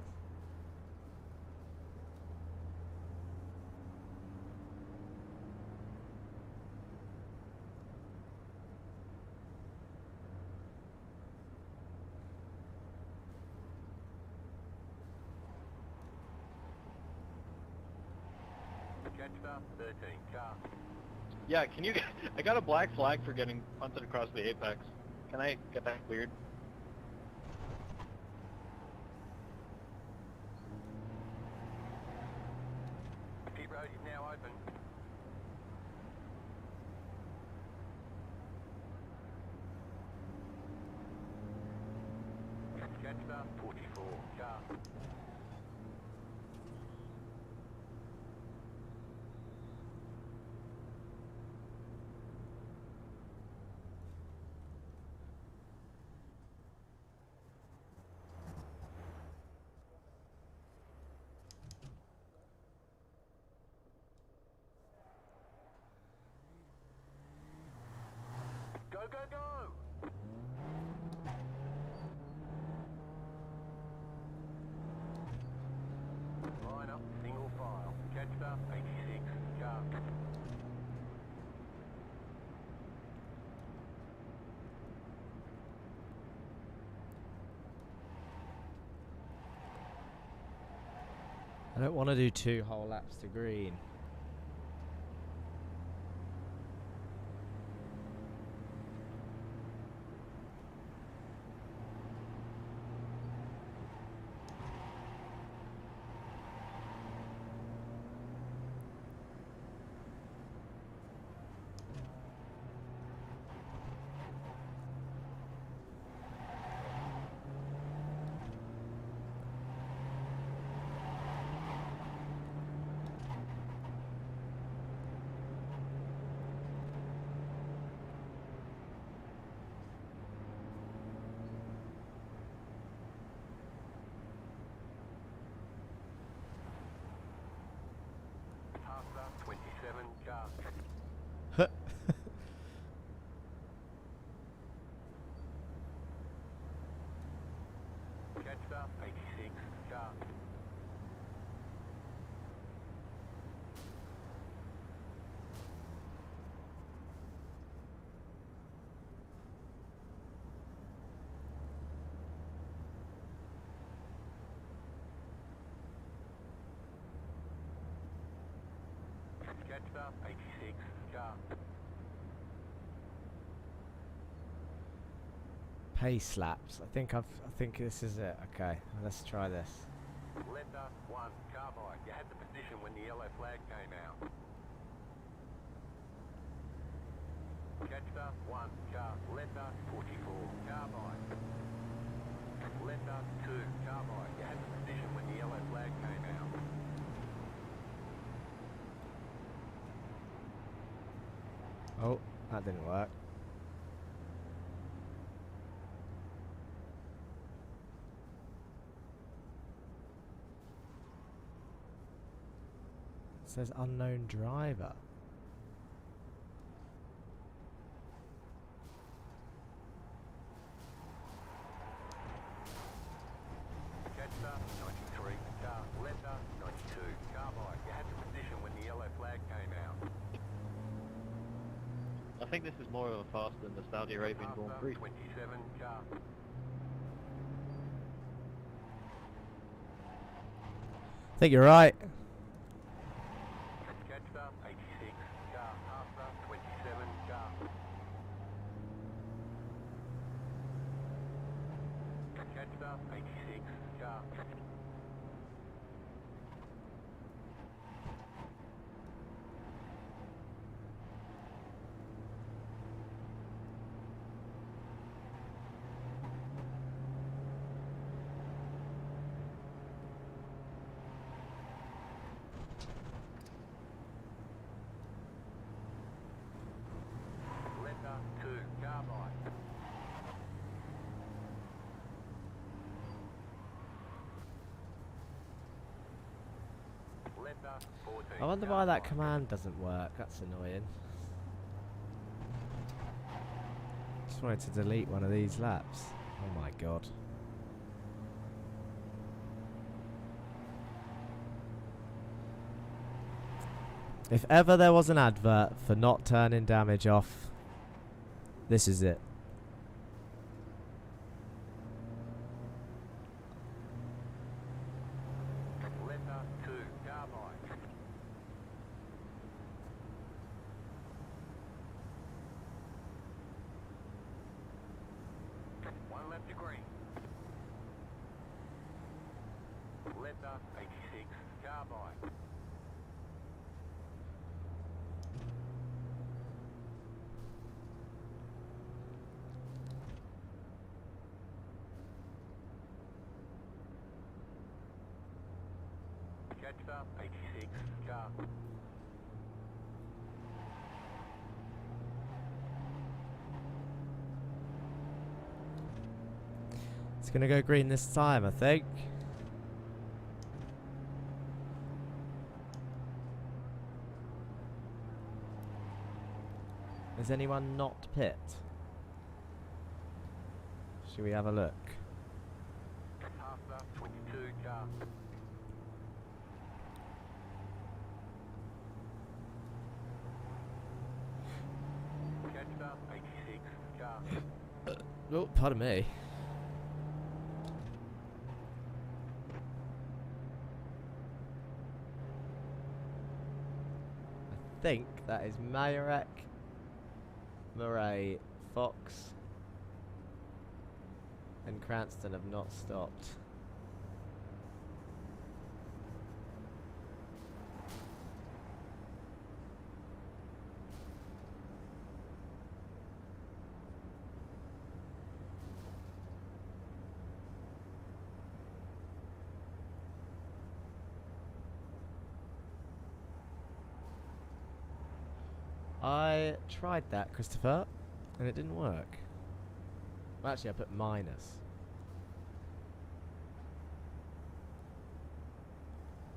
Jetta 13 car. Yeah, can you... I got a black flag for getting punted across the apex. Can I get that cleared? Pit road is now open. Jetta 44 car. go, go! Line up, single file. Catch up, 86, car. I don't want to do 2 whole laps to green. Past up, 27, car. Catch up, 86, car. Catch up, 86, car. Pace laps. I think this is it. Okay, let's try this. Letter 1, carbide. You had the position when the yellow flag came out. Catch up, 1, car. Letter 44, carbide. Letter 2, carbide. You had the position when the yellow flag came out. Oh, that didn't work. It says unknown driver. Catch up, 93, car. Letter 92, carbide. You had the position when the yellow flag came out. I think this is more of a fast than the Saudi Arabian Grand Past up, Prix. 27, car. I think you're right. Catch up, 86, car. Past up, 27, car. Catch up, 86, car. Letter 2, carbide. Letter 14, I wonder why that carbide. command doesn't work. That's annoying. Just wanted to delete one of these laps. Oh my god. If ever there was an advert for not turning damage off, this is it. Letter 2, carbide. One left to green. Letter 86, carbide. Catch up, 86, car. It's gonna go green this time, I think. Is anyone not pit? Should we have a look? Half up, 22 car. Catch up, 86 car. Oh, pardon me. I think that is Mayarek, Murray, Fox, and Cranston have not stopped. I tried that, Christopher, and it didn't work. Well, actually, I put minus.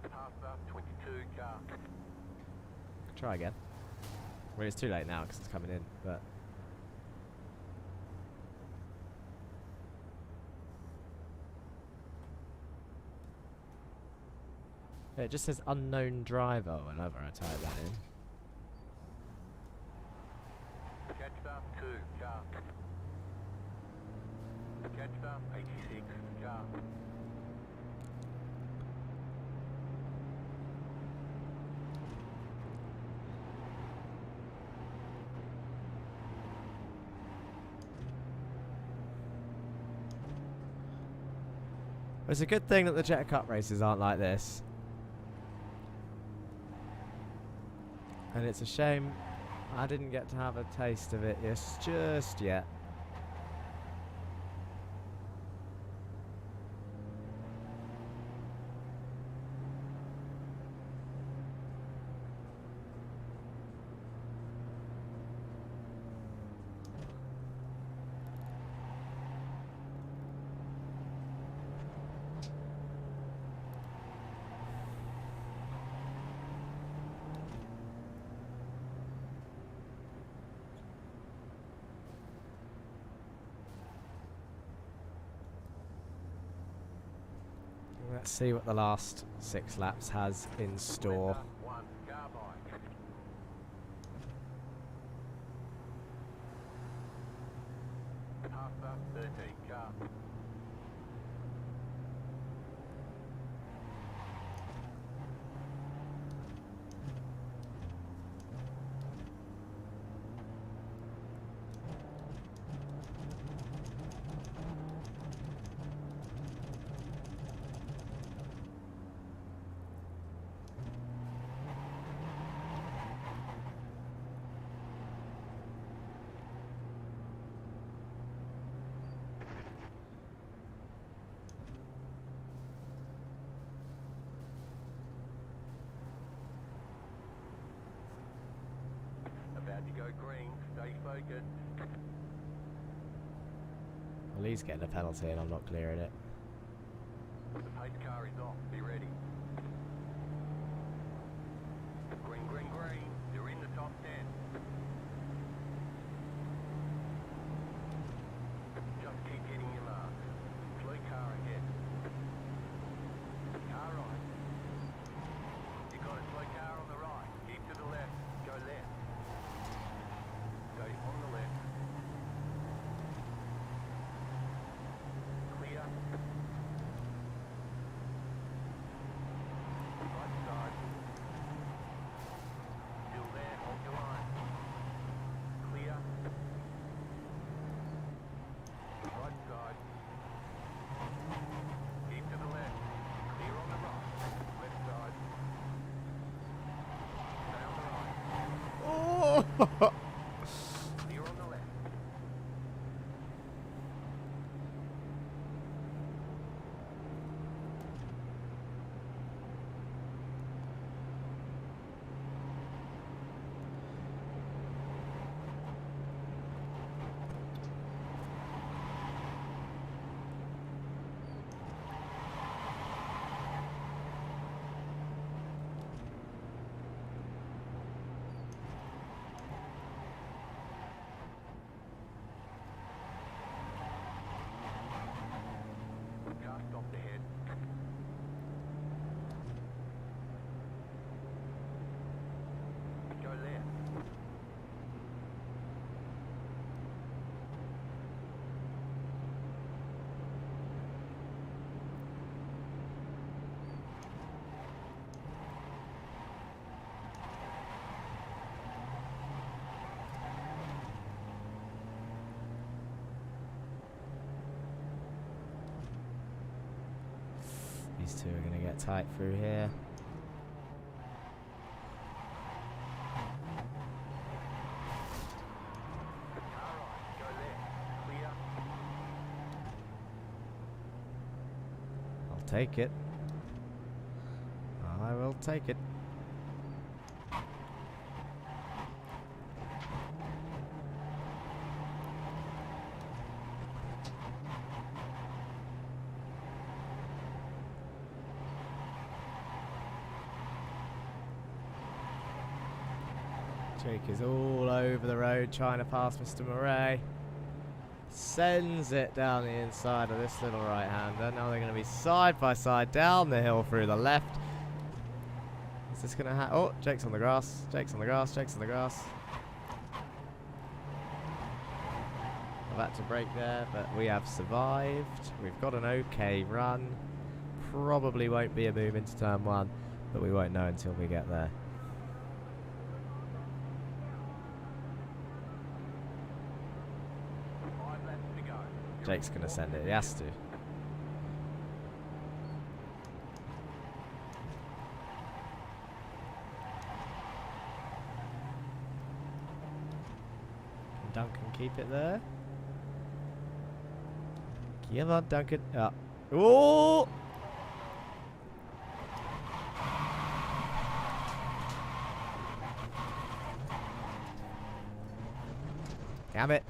Half up, 22 car. Try again. Well, it's too late now because it's coming in, but... Yeah, it just says unknown driver whenever I type that in. Catch up, 2 car. Catch up, 86 car. It's a good thing that the Jetta Cup races aren't like this. And it's a shame I didn't get to have a taste of it just yet. Let's see what the last 6 laps has in store. Left up, 1 car by. Half up, 13 car. About to go green, stay focused. Well, he's getting a penalty and I'm not clearing it. The pace car is off, be ready. Green, green, green, you're in the top 10. Just keep hitting your mark. Slow car ahead. Car right. You got a slow car on the right. Keep to the left. Go left. Stay on the left. Clear. Right side. Still there, hold your line. Clear. Right side. Keep to the left. Clear on the right. Left side. Stay on the right. Oh! Clear on the left. These two are going to get tight through here. I'll take it. I will take it. Jake is all over the road trying to pass Mr. Murray. Sends it down the inside of this little right-hander. Now they're going to be side by side down the hill through the left. Is this going to happen? Oh, Jake's on the grass. Jake's on the grass. Jake's on the grass. I've had to break there, but we have survived. We've got an okay run. Probably won't be a move into turn one, but we won't know until we get there. Jake's going to send it. He has to. Can Duncan keep it there? Come on, Duncan. Up. Oh! Damn it.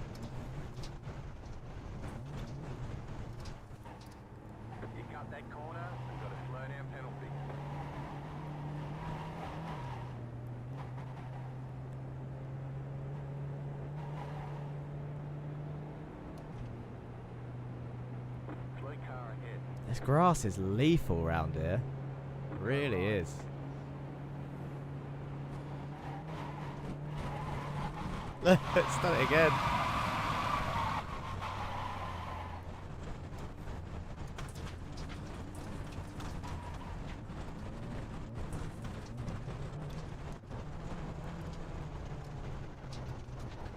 This grass is lethal around here. It really is. It's done it again.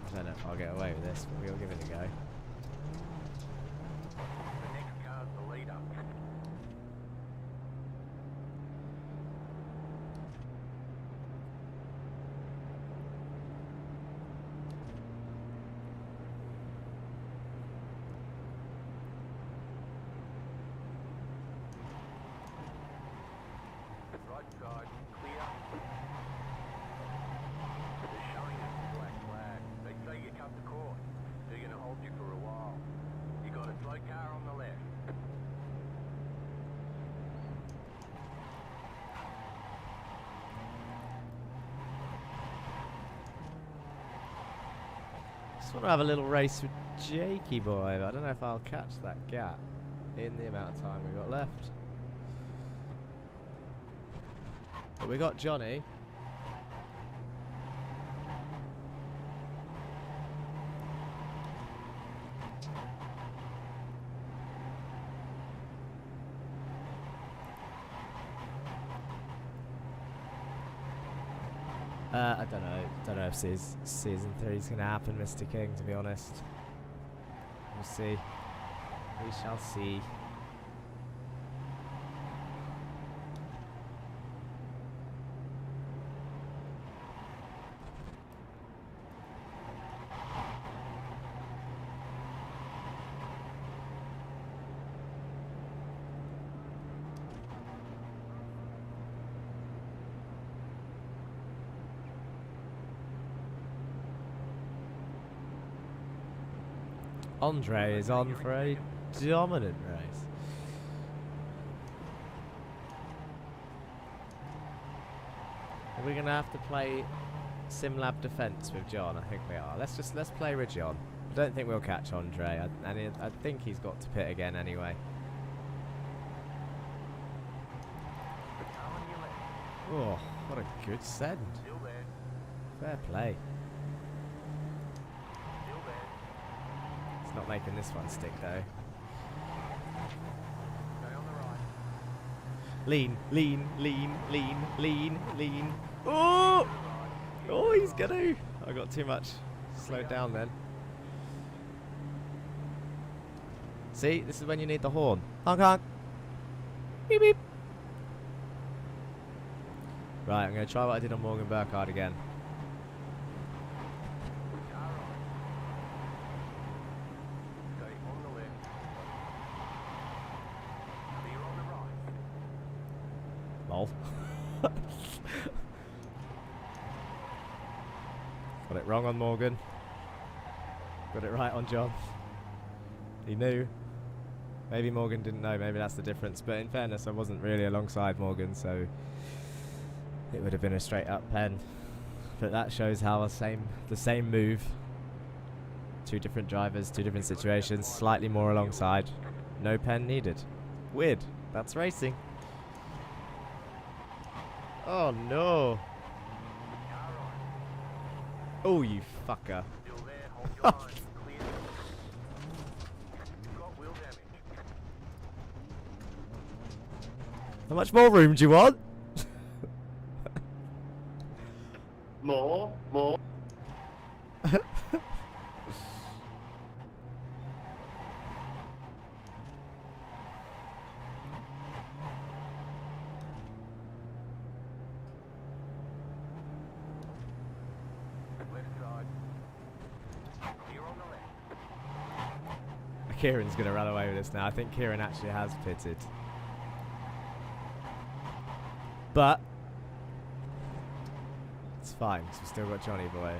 I don't know if I'll get away with this, but we'll give it a go. Just want to have a little race with Jakey boy, but I don't know if I'll catch that gap in the amount of time we've got left. But we got Johnny. I don't know. Don't know if season 3 is going to happen, Mr. King, to be honest. We'll see. We shall see. Andre is on for a dominant race. Are we going to have to play SimLab defense with John? I think we are. Let's play with John. I don't think we'll catch Andre, I think he's got to pit again anyway. Oh, what a good send. Fair play. Not making this one stick though. Lean, lean, lean, lean, lean, lean. Oh! Oh, he's gonna. I got too much. Slow it down then. See, this is when you need the horn. Honk honk. Beep beep. Right, I'm going to try what I did on Morgan Burkhardt again. Car right. Stay on the left. Clear on the right. Lol. Got it wrong on Morgan. Got it right on John. He knew. Maybe Morgan didn't know, maybe that's the difference. But in fairness, I wasn't really alongside Morgan, so it would have been a straight up pen. But that shows how the same move. Two different drivers, two different situations, slightly more alongside. No pen needed. Weird. That's racing. Oh no. Oh, you fucker. Still there, hold your line. Clear. Got wheel damage. How much more room do you want? More. Left side. Clear on the left. Kieran's going to run away with this now. I think Kieran actually has pitted. But it's fine, because we've still got Johnny Boy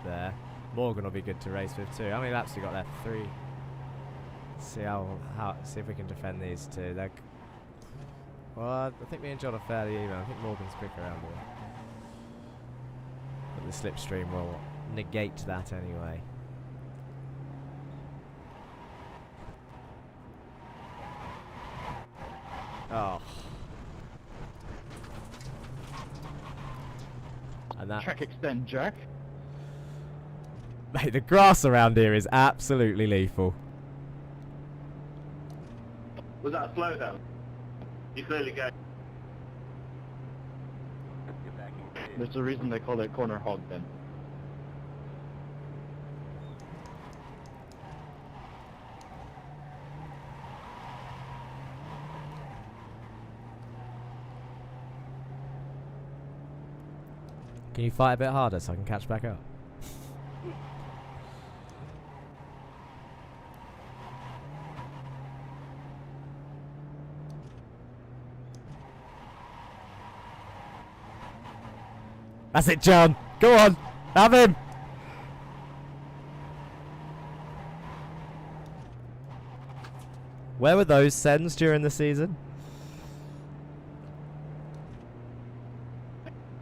there. Morgan will be good to race with too. How many laps we got left? 3. See see if we can defend these two. Well, I think me and John are fairly even. I think Morgan's quicker around here. But the slipstream will negate that anyway. Oh. And that, Track extend, Jack. mate, the grass around here is absolutely lethal. Was that a slowdown? You clearly go. You're back in fifth. There's a reason they call it corner hog then. Can you fight a bit harder so I can catch back up? That's it, John. Go on. Have him. Where were those sends during the season?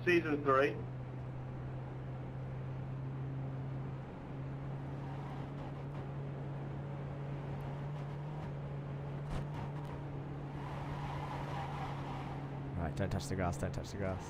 Season 3. Right, don't touch the grass, don't touch the grass.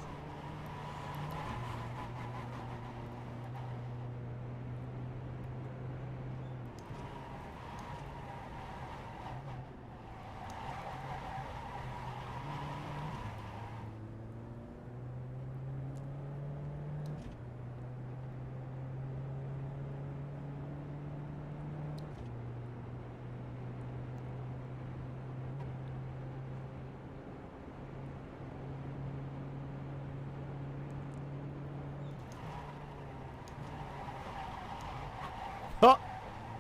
Oh!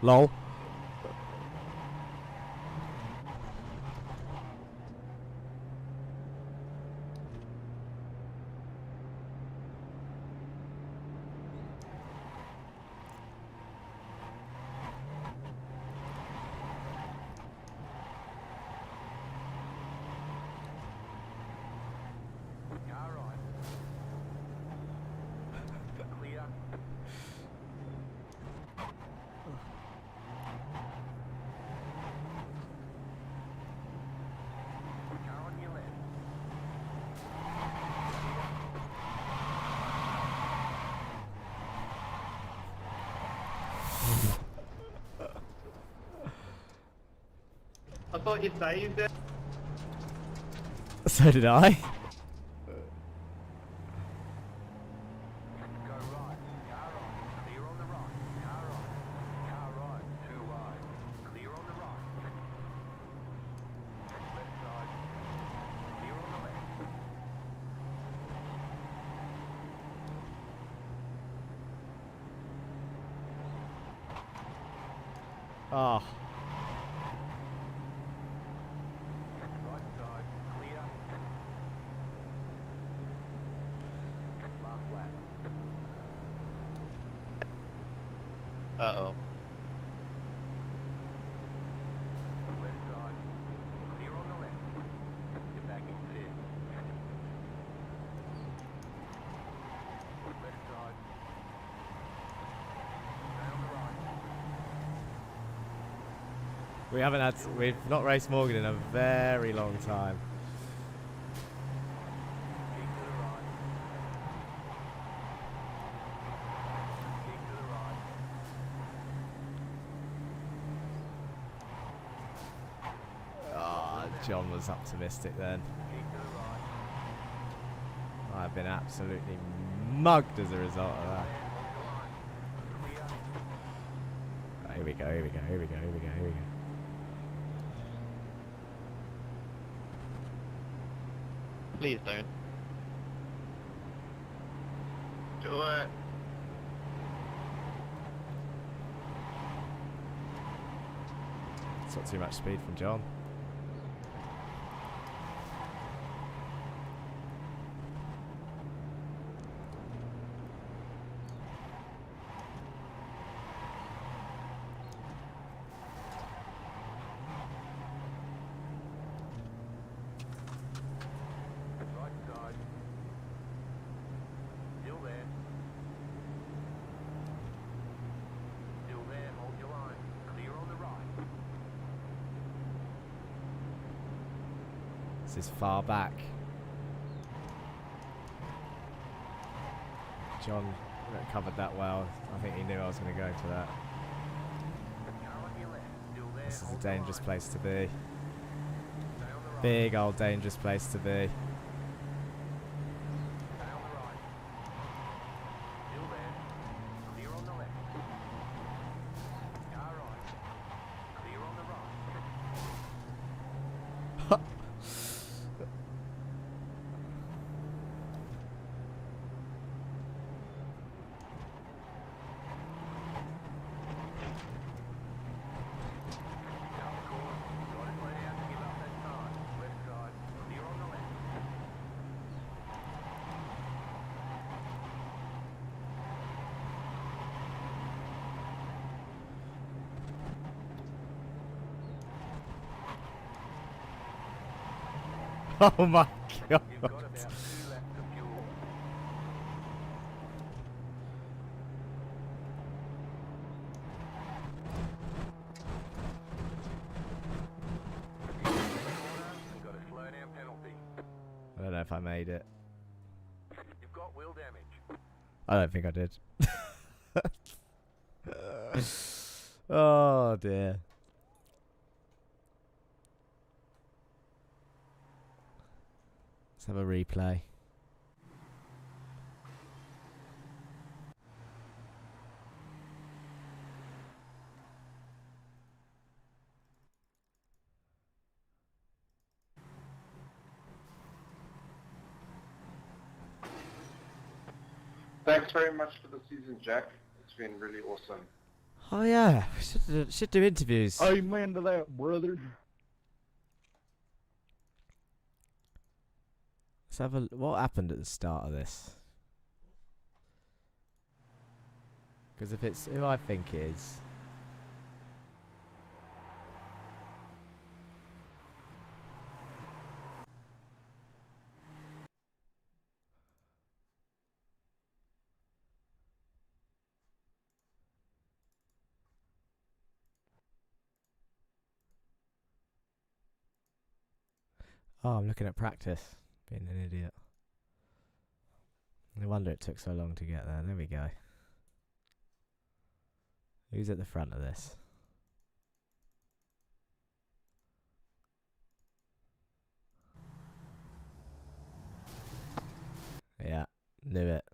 Lol. Car right. Clear. Car on your left. I thought you saved it. So did I. Go right. Car right. Clear on the right. Car right. Car right. Too wide. Clear on the right. Left side. Clear on the left. Oh. Right side, clear. Last lap. Uh-oh. Left side, clear on the left. You're back in fifth. Left side. Stay on the right. We've not raced Morgan in a very long time. Keep to the right. Keep to the right. Ah, John was optimistic then. Keep to the right. I've been absolutely mugged as a result of that. Clear. Right, here we go, here we go, here we go, here we go, here we go. Please don't. Do it. It's not too much speed from John. Right side. Still there. Still there, hold your line. Clear on the right. This is far back. John covered that well. I think he knew I was going to go for that. Car on your left. Still there, This is a hold the dangerous line. place to be. Stay on the right. Big old dangerous place to be. Stay on the right. Still there. Clear on the left. Car right. Clear on the right. Down the course. Got it laid out to give up that time. Left side. Clear on the left. Oh my god. You've got about 2 laps of fuel. You've got a slow down penalty. I don't know if I made it. You've got wheel damage. I don't think I did. Oh dear. Let's have a replay. Thanks very much for the season, Jack. It's been really awesome. Oh yeah, should do interviews. Amen to that, brother. Let's have a what happened at the start of this. Because if it's who I think it is. Oh, I'm looking at practice. Being an idiot. No wonder it took so long to get there. There we go. Who's at the front of this? Yeah, knew it.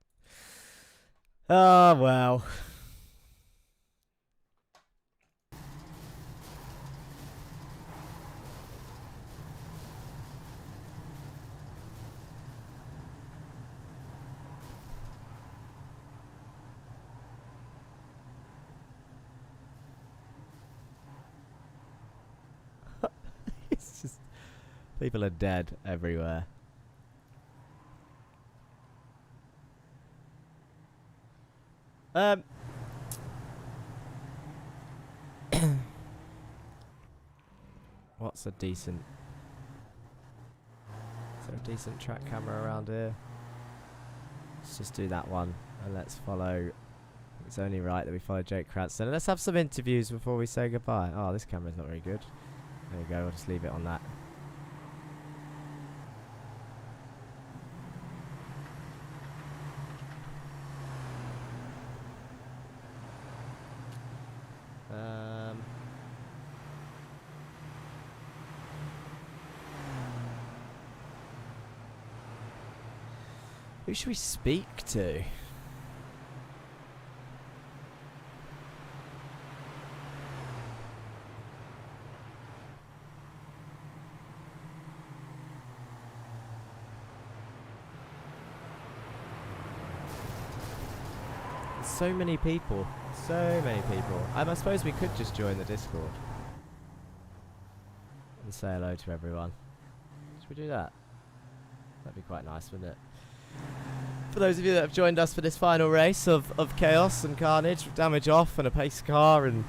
Oh, well. People are dead everywhere. What's a decent... Is there a decent track camera around here? Let's just do that one, and let's follow... It's only right that we follow Jake Cranston. And let's have some interviews before we say goodbye. Oh, this camera's not very good. There you go, we'll just leave it on that. Who should we speak to? So many people. So many people. I suppose we could just join the Discord and say hello to everyone. Should we do that? That'd be quite nice, wouldn't it? For those of you that have joined us for this final race of chaos and carnage, damage off and a pace car and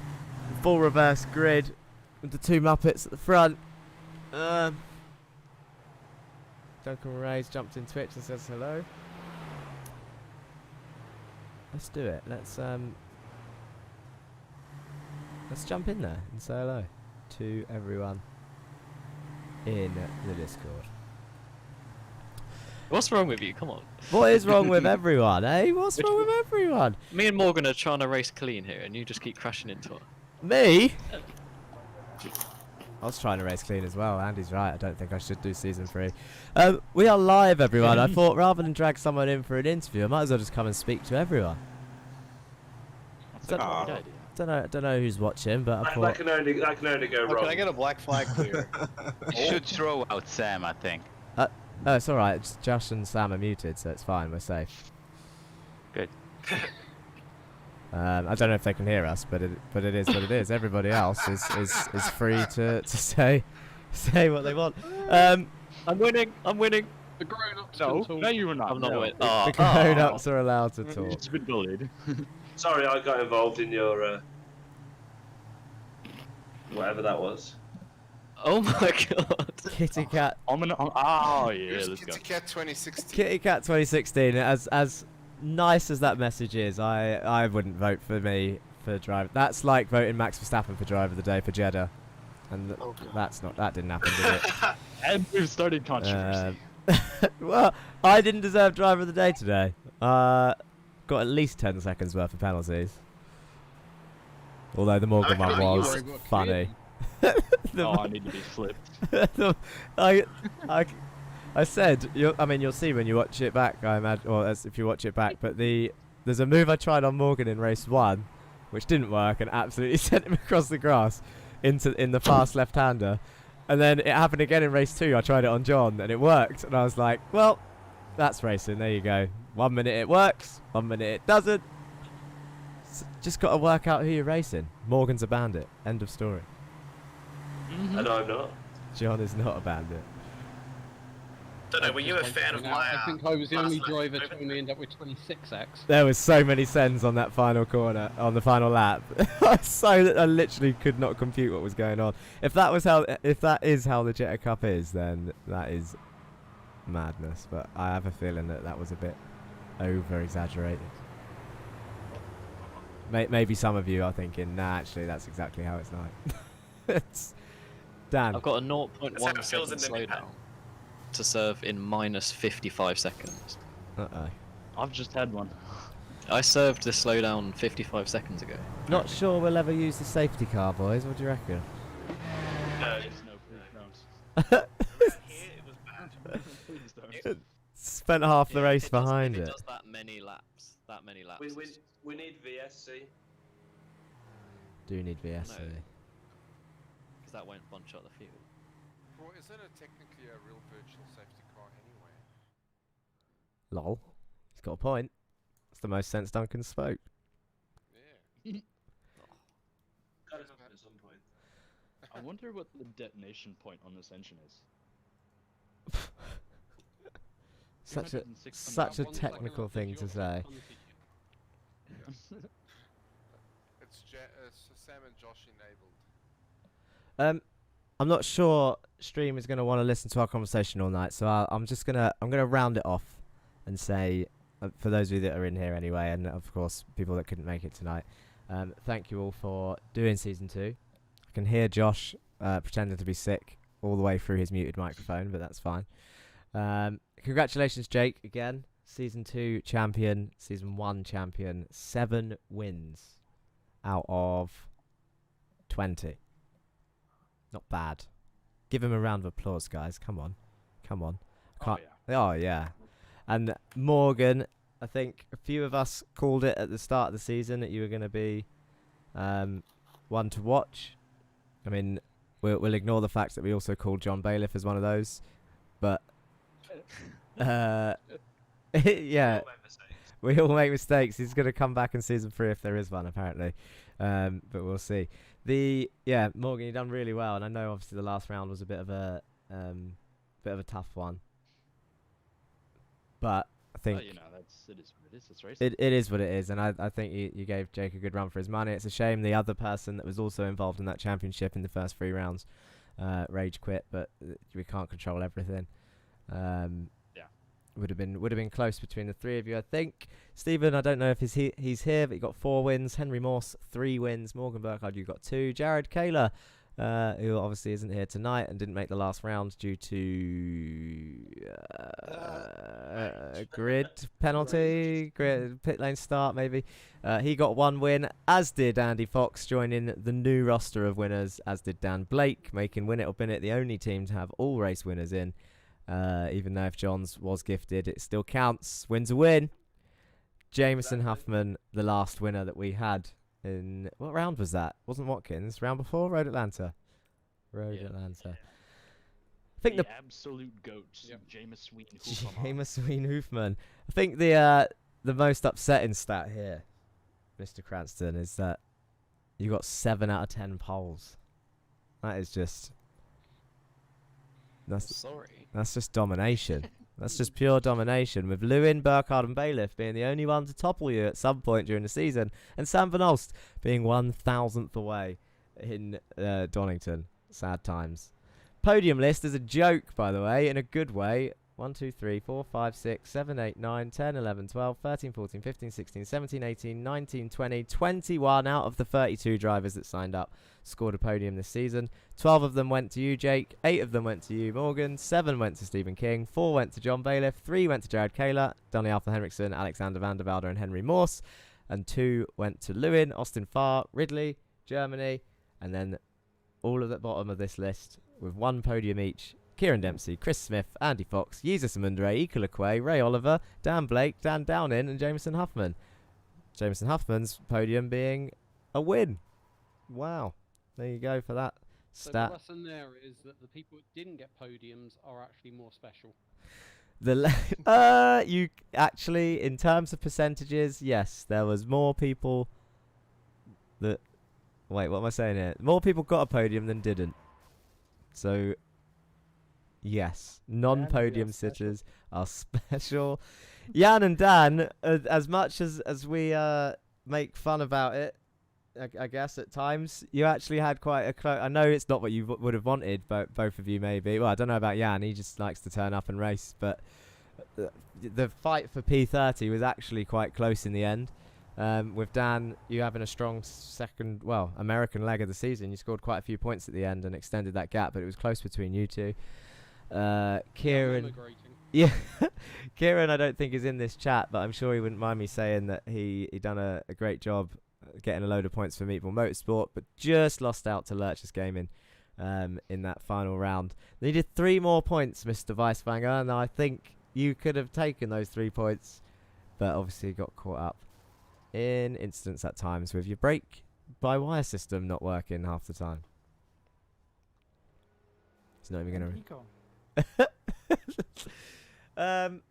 full reverse grid with the two Muppets at the front. Duncan Ray's jumped in Twitch and says hello. Let's do it. Let's jump in there and say hello to everyone in the Discord. What's wrong with you? Come on. What is wrong with everyone, eh? What's wrong with everyone? Me and Morgan are trying to race clean here, and you just keep crashing into it. Me? I was trying to race clean as well. Andy's right. I don't think I should do season 3. We are live, everyone. I thought rather than drag someone in for an interview, I might as well just come and speak to everyone. Don't know who's watching, but I thought that can only go wrong. Can I get a black flag clear? You should throw out Sam, I think. oh, it's all right. It's Josh and Sam are muted, so it's fine. We're safe. Good. I don't know if they can hear us, but it is what it is. Everybody else is free to say what they want. I'm winning. The grown-ups No, can talk. no, you're not. I'm not no. winning. The grown-ups are allowed to talk. It's been bullied. Sorry, I got involved in your whatever that was. Oh my god. Kitty Cat. Oh yeah, let's go. Kitty Cat 2016. Kitty Cat 2016. As nice as that message is, I wouldn't vote for me for driver. That's like voting Max Verstappen for driver of the day for Jeddah, and that didn't happen, did it? And we've started controversy. Well, I didn't deserve driver of the day today. Got at least 10 seconds worth of penalties. Although the Morgan one was funny. I need to be flipped. I said, you'll see when you watch it back, I imagine, or as if you watch it back, but there's a move I tried on Morgan in race 1, which didn't work and absolutely sent him across the grass in the fast left-hander. And then it happened again in race 2. I tried it on John and it worked. And I was like, well, that's racing. There you go. 1 minute it works, 1 minute it doesn't. Just got to work out who you're racing. Morgan's a bandit. End of story. And I'm not. John is not a bandit. Don't know, were you a fan of my... I think I was the only driver to only end up with 26x. There was so many sends on that final corner, on the final lap. I literally could not compute what was going on. If that is how the Jetta Cup is, then that is madness. But I have a feeling that was a bit over exaggerated. Maybe some of you are thinking, nah, actually, that's exactly how it's like. Dan. I've got a 0.1 second slowdown to serve in minus 55 seconds. Uh-oh. I've just had one. I served the slowdown 55 seconds ago. Not sure we'll ever use the safety car, boys. What do you reckon? Spent half the race behind it. It does that many laps. We need VSC. Do need VSC. Because that won't bunch up the field. Well, is it technically a real virtual safety car anyway? Lol. He's got a point. That's the most sense Duncan spoke. Yeah. Gotta happen at some point. I wonder what the detonation point on this engine is. Such a 206 such a 1 second technical after thing your to say. It's Sam and Josh enabled. I'm not sure stream is going to want to listen to our conversation all night, so I'm gonna round it off and say, for those of you that are in here anyway, and of course people that couldn't make it tonight, thank you all for doing season 2. I can hear Josh pretending to be sick all the way through his muted microphone, but that's fine. Congratulations, Jake, again, season 2 champion, season 1 champion, 7 wins out of 20. Not bad. Give him a round of applause, guys. Come on. Come on. Oh, yeah. And Morgan, I think a few of us called it at the start of the season that you were going to be one to watch. I mean, we'll ignore the fact that we also called John Bailiff as one of those. But, yeah. We all make mistakes. He's going to come back in season 3 if there is one, apparently. But we'll see. Morgan, you've done really well, and I know obviously the last round was a bit of a tough one. But I think it is what it is. It's racing. it is what it is, and I think you gave Jake a good run for his money. It's a shame the other person that was also involved in that championship in the first 3 rounds rage quit, but we can't control everything. Would have been close between the 3 of you, I think. Stephen, I don't know if he's here, but he got 4 wins. Henry Morse, 3 wins. Morgan Burkhardt, you got 2. Jared Kaler, who obviously isn't here tonight and didn't make the last round due to grid penalty, pit lane start maybe. He got 1 win, as did Andy Fox, joining the new roster of winners, as did Dan Blake, making Win It or Bin It the only team to have all race winners in. Even though if John's was gifted, it still counts. Win's a win. Jameson Huffman, the last winner that we had in... What round was that? Wasn't Watkins? Round before? Road Atlanta. Atlanta. I think the absolute goats. Yep. Jameis Hoofman. I think the most upsetting stat here, Mr. Cranston, is that you got 7 out of 10 poles. That is just... That's just domination. That's just pure domination, with Lewin, Burkhardt and Bailiff being the only one to topple you at some point during the season, and Sam Van Olst being 1,000th away in Donington. Sad times. Podium list is a joke, by the way, in a good way. 1, 2, 3, 4, 5, 6, 7, 8, 9, 10, 11, 12, 13, 14, 15, 16, 17, 18, 19, 20, 21 out of the 32 drivers that signed up scored a podium this season. 12 of them went to you, Jake. 8 of them went to you, Morgan. 7 went to Stephen King. 4 went to John Bailiff. 3 went to Jared Kaler, Donny Arthur Henriksen, Alexander van der Velde and Henry Morse. And 2 went to Lewin, Austin Farr, Ridley, Germany. And then all at the bottom of this list with 1 podium each: Kieran Dempsey, Chris Smith, Andy Fox, Jesus Amundre, Ika Lequay, Ray Oliver, Dan Blake, Dan Downing and Jameson Huffman. Jameson Huffman's podium being a win. Wow. There you go for that So stat. the lesson there is that the people that didn't get podiums are actually more special. You actually, in terms of percentages, yes, there was more people that... Wait, what am I saying here? More people got a podium than didn't. So... Yes, non-podium sitters are special. Jan and Dan, as much as we make fun about it, I guess at times, you actually had quite a close... I know it's not what you would have wanted, but both of you maybe. Well, I don't know about Jan, he just likes to turn up and race, but the fight for P30 was actually quite close in the end. With Dan, you having a strong second, American leg of the season, you scored quite a few points at the end and extended that gap, but it was close between you two. Kieran, Kieran I don't think is in this chat, but I'm sure he wouldn't mind me saying that he done a great job getting a load of points for Meatball Motorsport, but just lost out to Lurchus Gaming in that final round. Needed 3 more points, Mr. Weiswanger, and I think you could have taken those 3 points, but obviously got caught up in incidents at times with your brake by wire system not working half the time. It's not even going to... I'm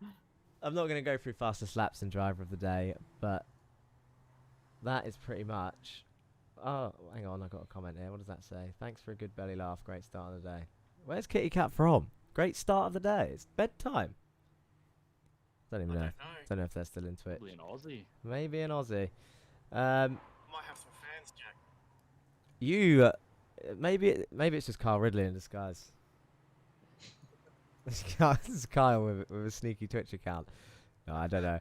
not going to go through fastest laps and driver of the day, but that is pretty much... Oh, hang on, I got a comment here. What does that say? Thanks for a good belly laugh. Great start of the day. Where's Kitty Cat from? Great start of the day. It's bedtime. Don't even know. Don't know if they're still in Twitch. Probably an Aussie. Maybe an Aussie. Might have some fans, Jack. You, maybe it's just Kyle Ridley in disguise. This is Kyle with a sneaky Twitch account. No, I don't know.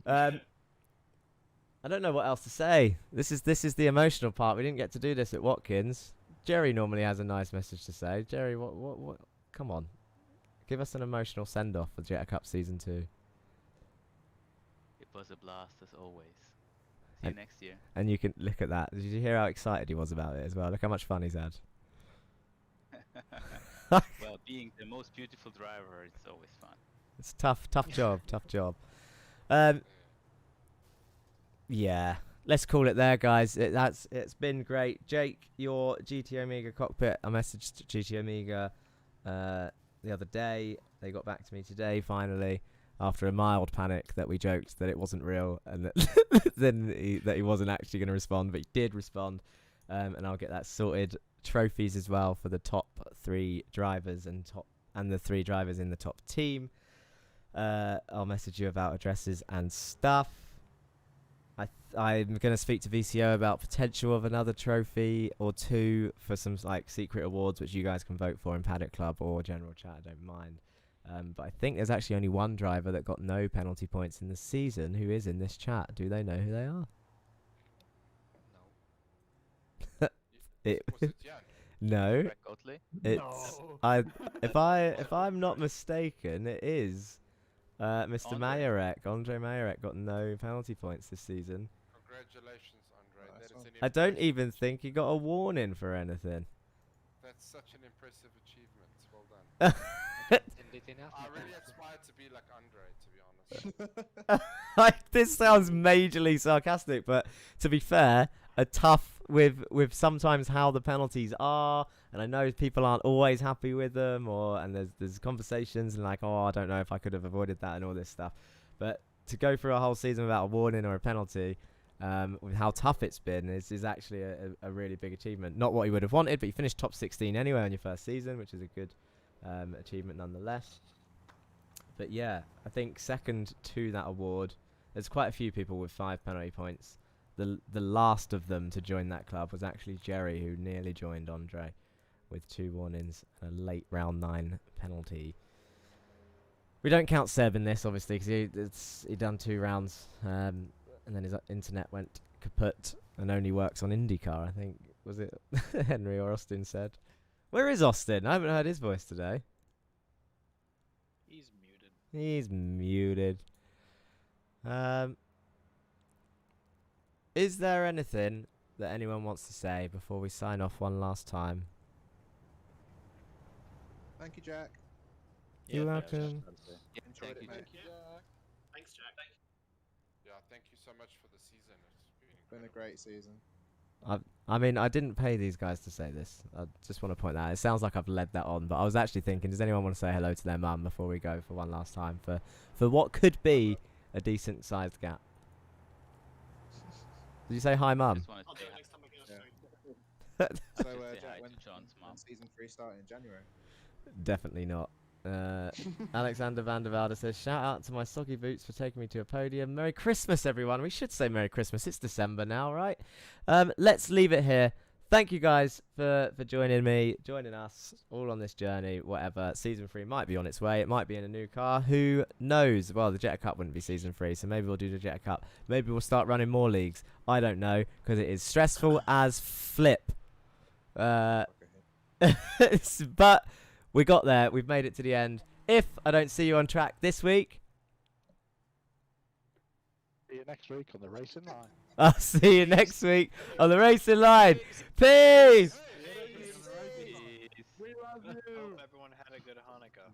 I don't know what else to say. This is the emotional part. We didn't get to do this at Watkins. Jerry normally has a nice message to say. Jerry, what? Come on, give us an emotional send off for Jetta Cup Season 2. It was a blast as always. See you next year. And you can look at that. Did you hear how excited he was about it as well? Look how much fun he's had. Well, being the most beautiful driver, it's always fun. It's tough job, tough job. Yeah, let's call it there, guys. It's been great. Jake, your GT Omega cockpit. I messaged GT Omega the other day. They got back to me today finally, after a mild panic that we joked that it wasn't real and that that he wasn't actually going to respond, but he did respond, and I'll get that sorted. Trophies as well for the top 3 drivers and the 3 drivers in the top team. I'll message you about addresses and stuff. I'm going to speak to VCO about potential of another trophy or 2 for some like secret awards which you guys can vote for in Paddock Club or general chat. I don't mind. But I think there's actually only one driver that got no penalty points in the season who is in this chat. Do they know who they are? No. It's if I'm not mistaken, it is Mr. Majorek. Andre Majorek got no penalty points this season. Congratulations, Andre. That is an I don't even think he got a warning for anything. That's such an impressive achievement. Well done. I really aspire to be like Andre, to be honest. Like, this sounds majorly sarcastic, but to be fair, a tough with sometimes how the penalties are, and I know people aren't always happy with them, and there's conversations and like, oh, I don't know if I could have avoided that and all this stuff. But to go through a whole season without a warning or a penalty, with how tough it's been, is actually a really big achievement. Not what he would have wanted, but you finished top 16 anyway on your first season, which is a good achievement nonetheless. But yeah, I think second to that award, there's quite a few people with 5 penalty points. The last of them to join that club was actually Jerry, who nearly joined Andre with 2 warnings and a late round 9 penalty. We don't count Seb in this, obviously, because he done 2 rounds, and then his internet went kaput and only works on IndyCar, I think. Was it Henry or Austin said? Where is Austin? I haven't heard his voice today. He's muted. He's muted. Is there anything that anyone wants to say before we sign off one last time? Thank you, Jack. You're welcome. Enjoyed it, mate. Thanks, Jack. Yeah, thank you so much for the season. It's been a great season. I mean, I didn't pay these guys to say this. I just want to point that out. It sounds like I've led that on, but I was actually thinking, does anyone want to say hello to their mum before we go for one last time for what could be a decent-sized gap? Did you say hi, mum? I'll do it next time I get So, Jack, when season 3 starting in January? Definitely not. Alexander van der Velde says, shout out to my soggy boots for taking me to a podium. Merry Christmas, everyone. We should say Merry Christmas. It's December now, right? Let's leave it here. Thank you guys for joining us all on this journey. Whatever, season 3 might be on its way. It might be in a new car. Who knows? Well, the Jetta Cup wouldn't be season 3, so maybe we'll do the Jetta Cup. Maybe we'll start running more leagues. I don't know, because it is stressful as flip. But we got there. We've made it to the end. If I don't see you on track this week, see you next week on the Racing Line. I'll see you next week on the Racing Line. Peace! We love you! I hope everyone had a good Hanukkah.